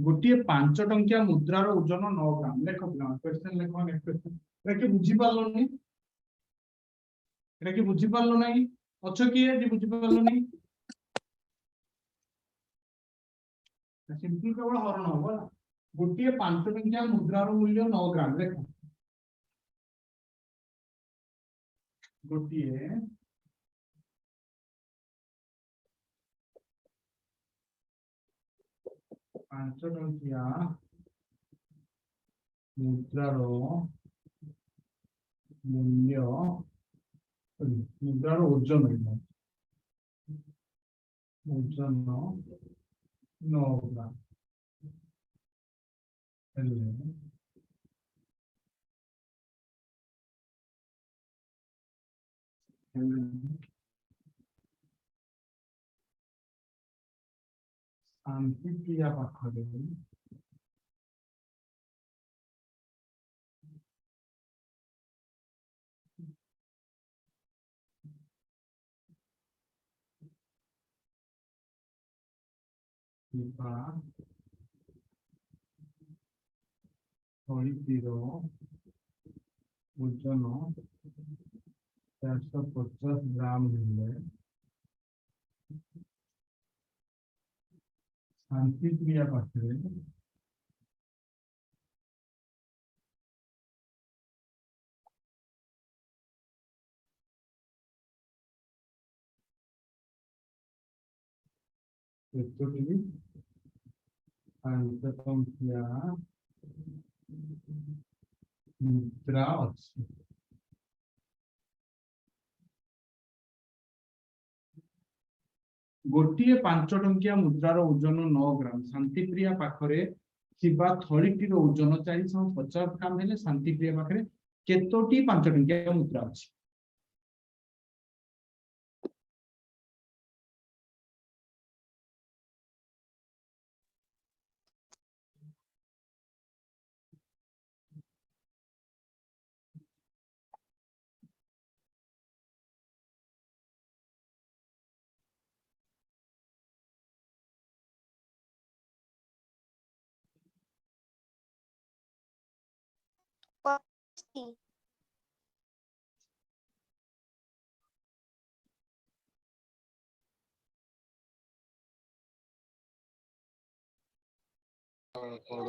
ଗୋଟିଏ 5 ଟଙ୍କିଆ ମୁଦ୍ରାର ଓଜନ 9 ଗ୍ରାମ। ଲେଖ ପିଲାମାନେ, କ୍वेଶ୍ଚନ ଲେଖ। ନେକ୍ସଟ କ୍वेଶ୍ଚନ। ଏଟା କି ବୁଝିପାରିଲନି? ଏଟା କି ବୁଝିପାରିଲ ନାହିଁ? ଅଛ କିଏ ଯେ ବୁଝିପାରିଲନି? ସିମ୍ପଲ କେବଳ ହରଣ ହବ ହେଲା। ଗୋଟିଏ 5 ଟଙ୍କିଆ ମୁଦ୍ରାର ମୂଲ୍ୟ 9 ଗ୍ରାମ। ଲେଖ ଗୋଟିଏ 5 ଟଙ୍କିଆ ମୁଦ୍ରାର ମୂଲ୍ୟ ମୁଦ୍ରାର ଓଜନ ଓଜନ 9 ଗ୍ରାମ ହେଲେ ଶାନ୍ତିପ୍ରିୟା ପାଖରେ ଥିବା ଥଳିଟିର ଓଜନ 450 ଗ୍ରାମ ହେଲେ ଶାନ୍ତିପ୍ରିୟା ପାଖରେ କେତୋଟି 5 ଟଙ୍କିଆ ମୁଦ୍ରା ଅଛି? ଗୋଟିଏ 5 ଟଙ୍କିଆ ମୁଦ୍ରାର ଓଜନ 9 ଗ୍ରାମ। ଶାନ୍ତିପ୍ରିୟା ପାଖରେ ଥିବା ଥଳିଟିର ଓଜନ 450 ଗ୍ରାମ ହେଲେ ଶାନ୍ତିପ୍ରିୟା ପାଖରେ କେତୋଟି 5 ଟଙ୍କିଆ ମୁଦ୍ରା ଅଛି?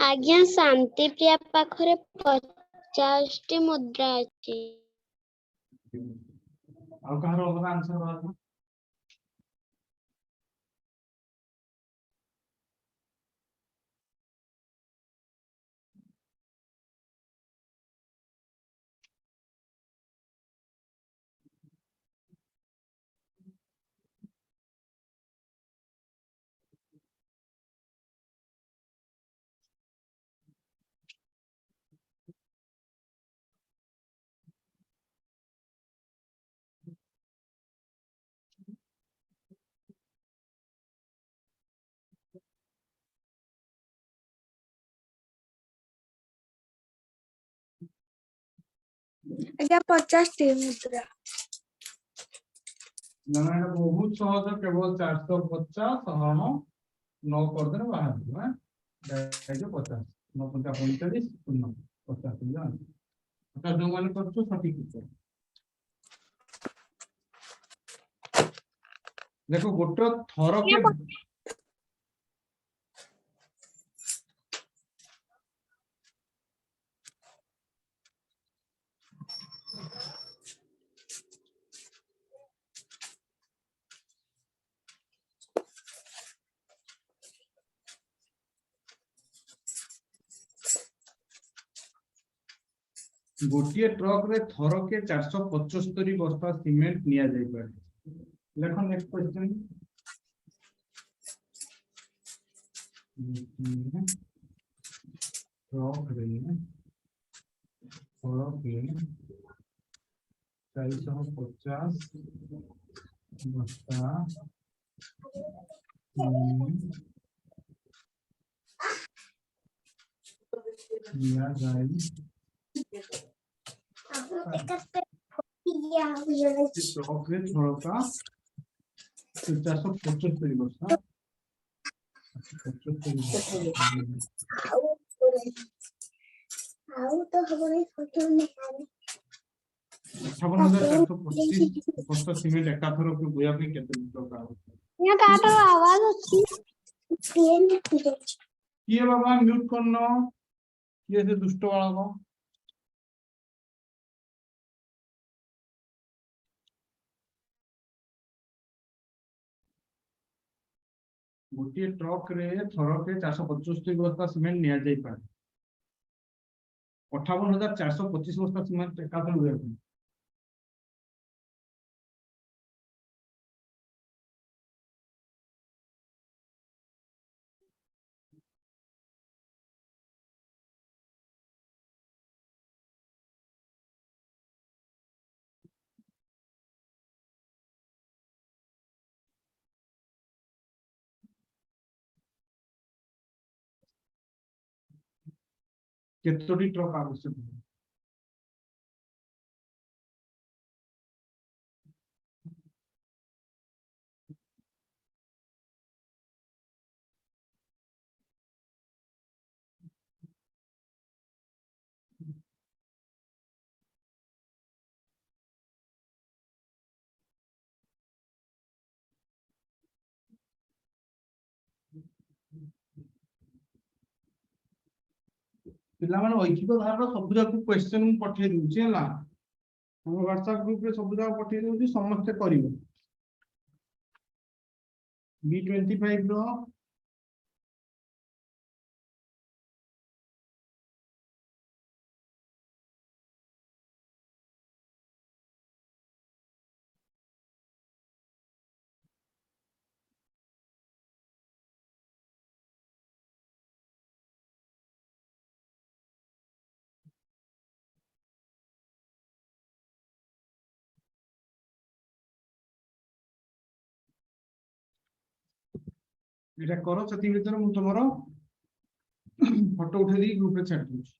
ଆଜ୍ଞା ଶାନ୍ତିପ୍ରିୟା ପାଖରେ 50ଟି ମୁଦ୍ରା ଅଛି। ଆଉ କାହାର ଅଲଗା ଆନ୍ସର ବାହାରିବ? ଆଜ୍ଞା 50ଟି ମୁଦ୍ରା। ନା ନା, ଏଟା ବହୁତ ସହଜ। କେବଳ 450 ହରଣ 9 କରିଦେଲେ ବାହାରିଯିବ। 50 9 5 45 ଶୂନ 50 ଯୋଉମାନେ କରୁଛୁ ସଠିକ ଉତ୍ତର। देखो गोटे थर के गोटे ट्रक रे थर के 475 बस्ता सीमेंट निया जाय पारे। लेखन नेक्स्ट क्वेश्चन ट्रक रे फलके 450 बस्ता लिया जाए ट्रक रे थोड़ा 475 बस्ता 58,425 बस्ता सीमेंट एकाथर को बुया पे केते टका यहाँ काटर आवाज अच्छी किए बाबा म्यूट करनो किए से दुष्ट वाला को गोटे ट्रक रे थरके 475 बस्ता सीमेंट निया जाई पारे 58,425 बस्ता सीमेंट एकाथर बुया पे केतोटी ट्रक आवश्यक पिला माने ऐच्छिक धारा सब जाक क्वेश्चन मु पठे दूची हला हम व्हाट्सएप ग्रुप रे सब जाक पठे दूची समस्त करिवो B25 रो एटा करो सती भीतर मु तमरो फोटो उठे दी ग्रुप रे छाड़ दूची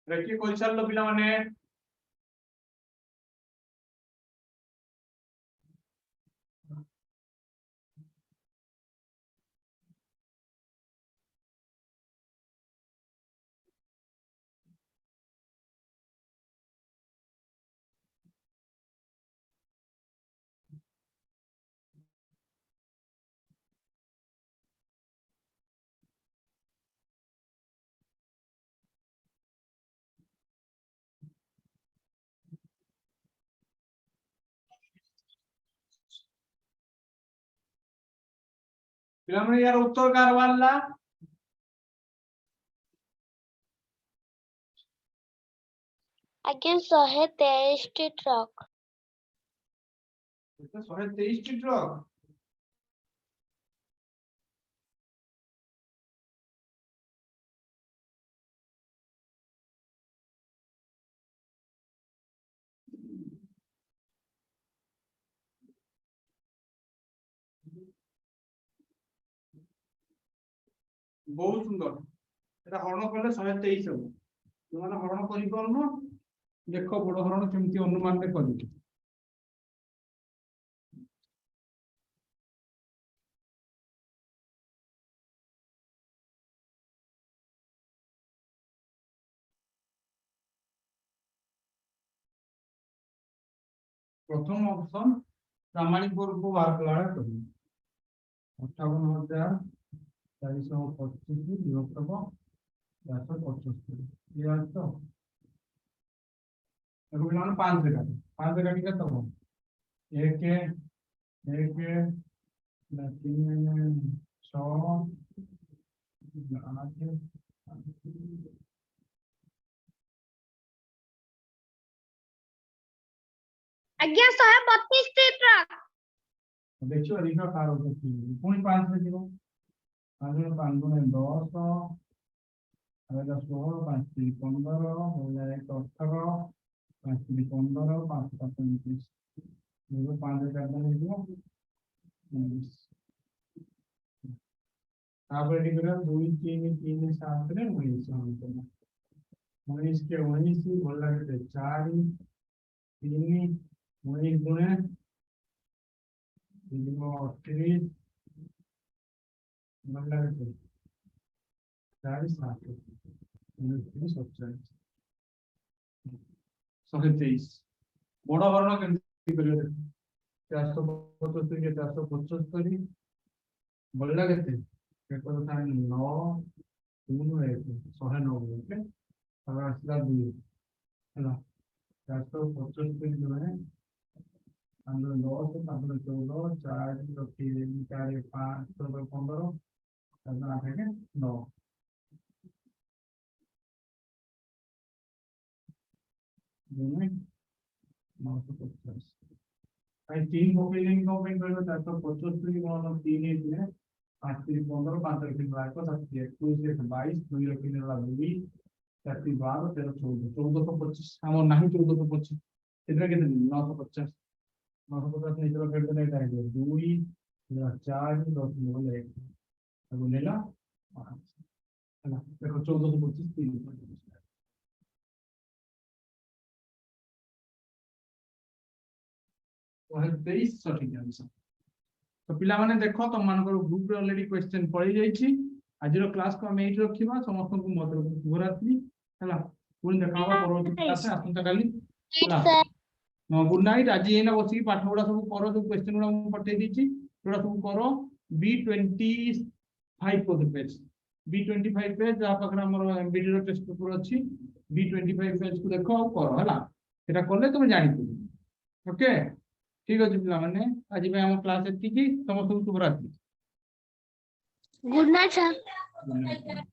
रेकी कोई चल लो पिला माने ପିଲାମାନେ यार उत्तर कार वाला ଆଜ୍ଞା 123ଟି ଟ୍ରକ୍। 123 टी ट्रक बहुत सुंदर এটা হরণ করলে 123 হবে তোমরা হরণ করি পারনো দেখো বড় হরণ কেমতি অনুমানরে করি প্রথম অপশন প্রামাণিক বর্গ বার করা করি 58,425 বিভক্ত 475 ये आज तो देखो बिना 5 जगह 5 जगह की करता हूं 1 1 3 6 ଆଜ୍ଞା 132ଟି ଟ୍ରକ୍। देखियो अधिक कार होता है पुणी 5 में जीरो 5 में 5 गुणे 10 आएगा 16 5 3 15 हो जाएगा 18 5 3 15 5 7 29 ये 5 का करना है जो 19 आप रेडी करो 2 3 3 7 में 19 होगा 19 के 19 बोल लगे 4 3 19 गुणे 38 बोल लगे 40 7 29 27 123 बड़ हरण केमती करियो 475 के 475 बोलला केते पेपर था 9 3 1 109 ओके अब आसला 2 हैला 475 जो है हम 10 तापर 14 4 4 5 15 तापर आगे के 9 950 आई 3 कॉपीलिंग कॉपी करबो 475 मान 3 है 5 3 15 5 रखिन लाको 7 21 22 2 रखिन ला 2 7 12 13 14 1425 हम नहीं 1425 कितना कितने 950 950 नहीं चलो फिर तो नहीं आएगा 2 4 10 बोल है अब ले ला है ना देखो 1425 3 23 सठिक आंसर तो पिला माने देखो तुम मानकर ग्रुप रे ऑलरेडी क्वेश्चन पड़ी जाईची आजिरो क्लास को हम एट रखिबा समस्त को मत शुभरात्रि हैला पुणी देखाबा परवर्ती क्लास में आसंता काली हैला गुड नाइट आज एना बसी पाठ गुडा सब करो जो क्वेश्चन गुडा हम पठे दीची जोडा सब करो B25 को पेज B25 पेज जा पकरा हमर एमबीडी रो टेक्स्ट पेपर अछि B25 पेज को देखो और करो हैला सेटा करले तुम जानि पड़ो ओके ठीक अछि पिला माने आज में हम क्लास एति की समस्त शुभरात्रि good night sir. Good night.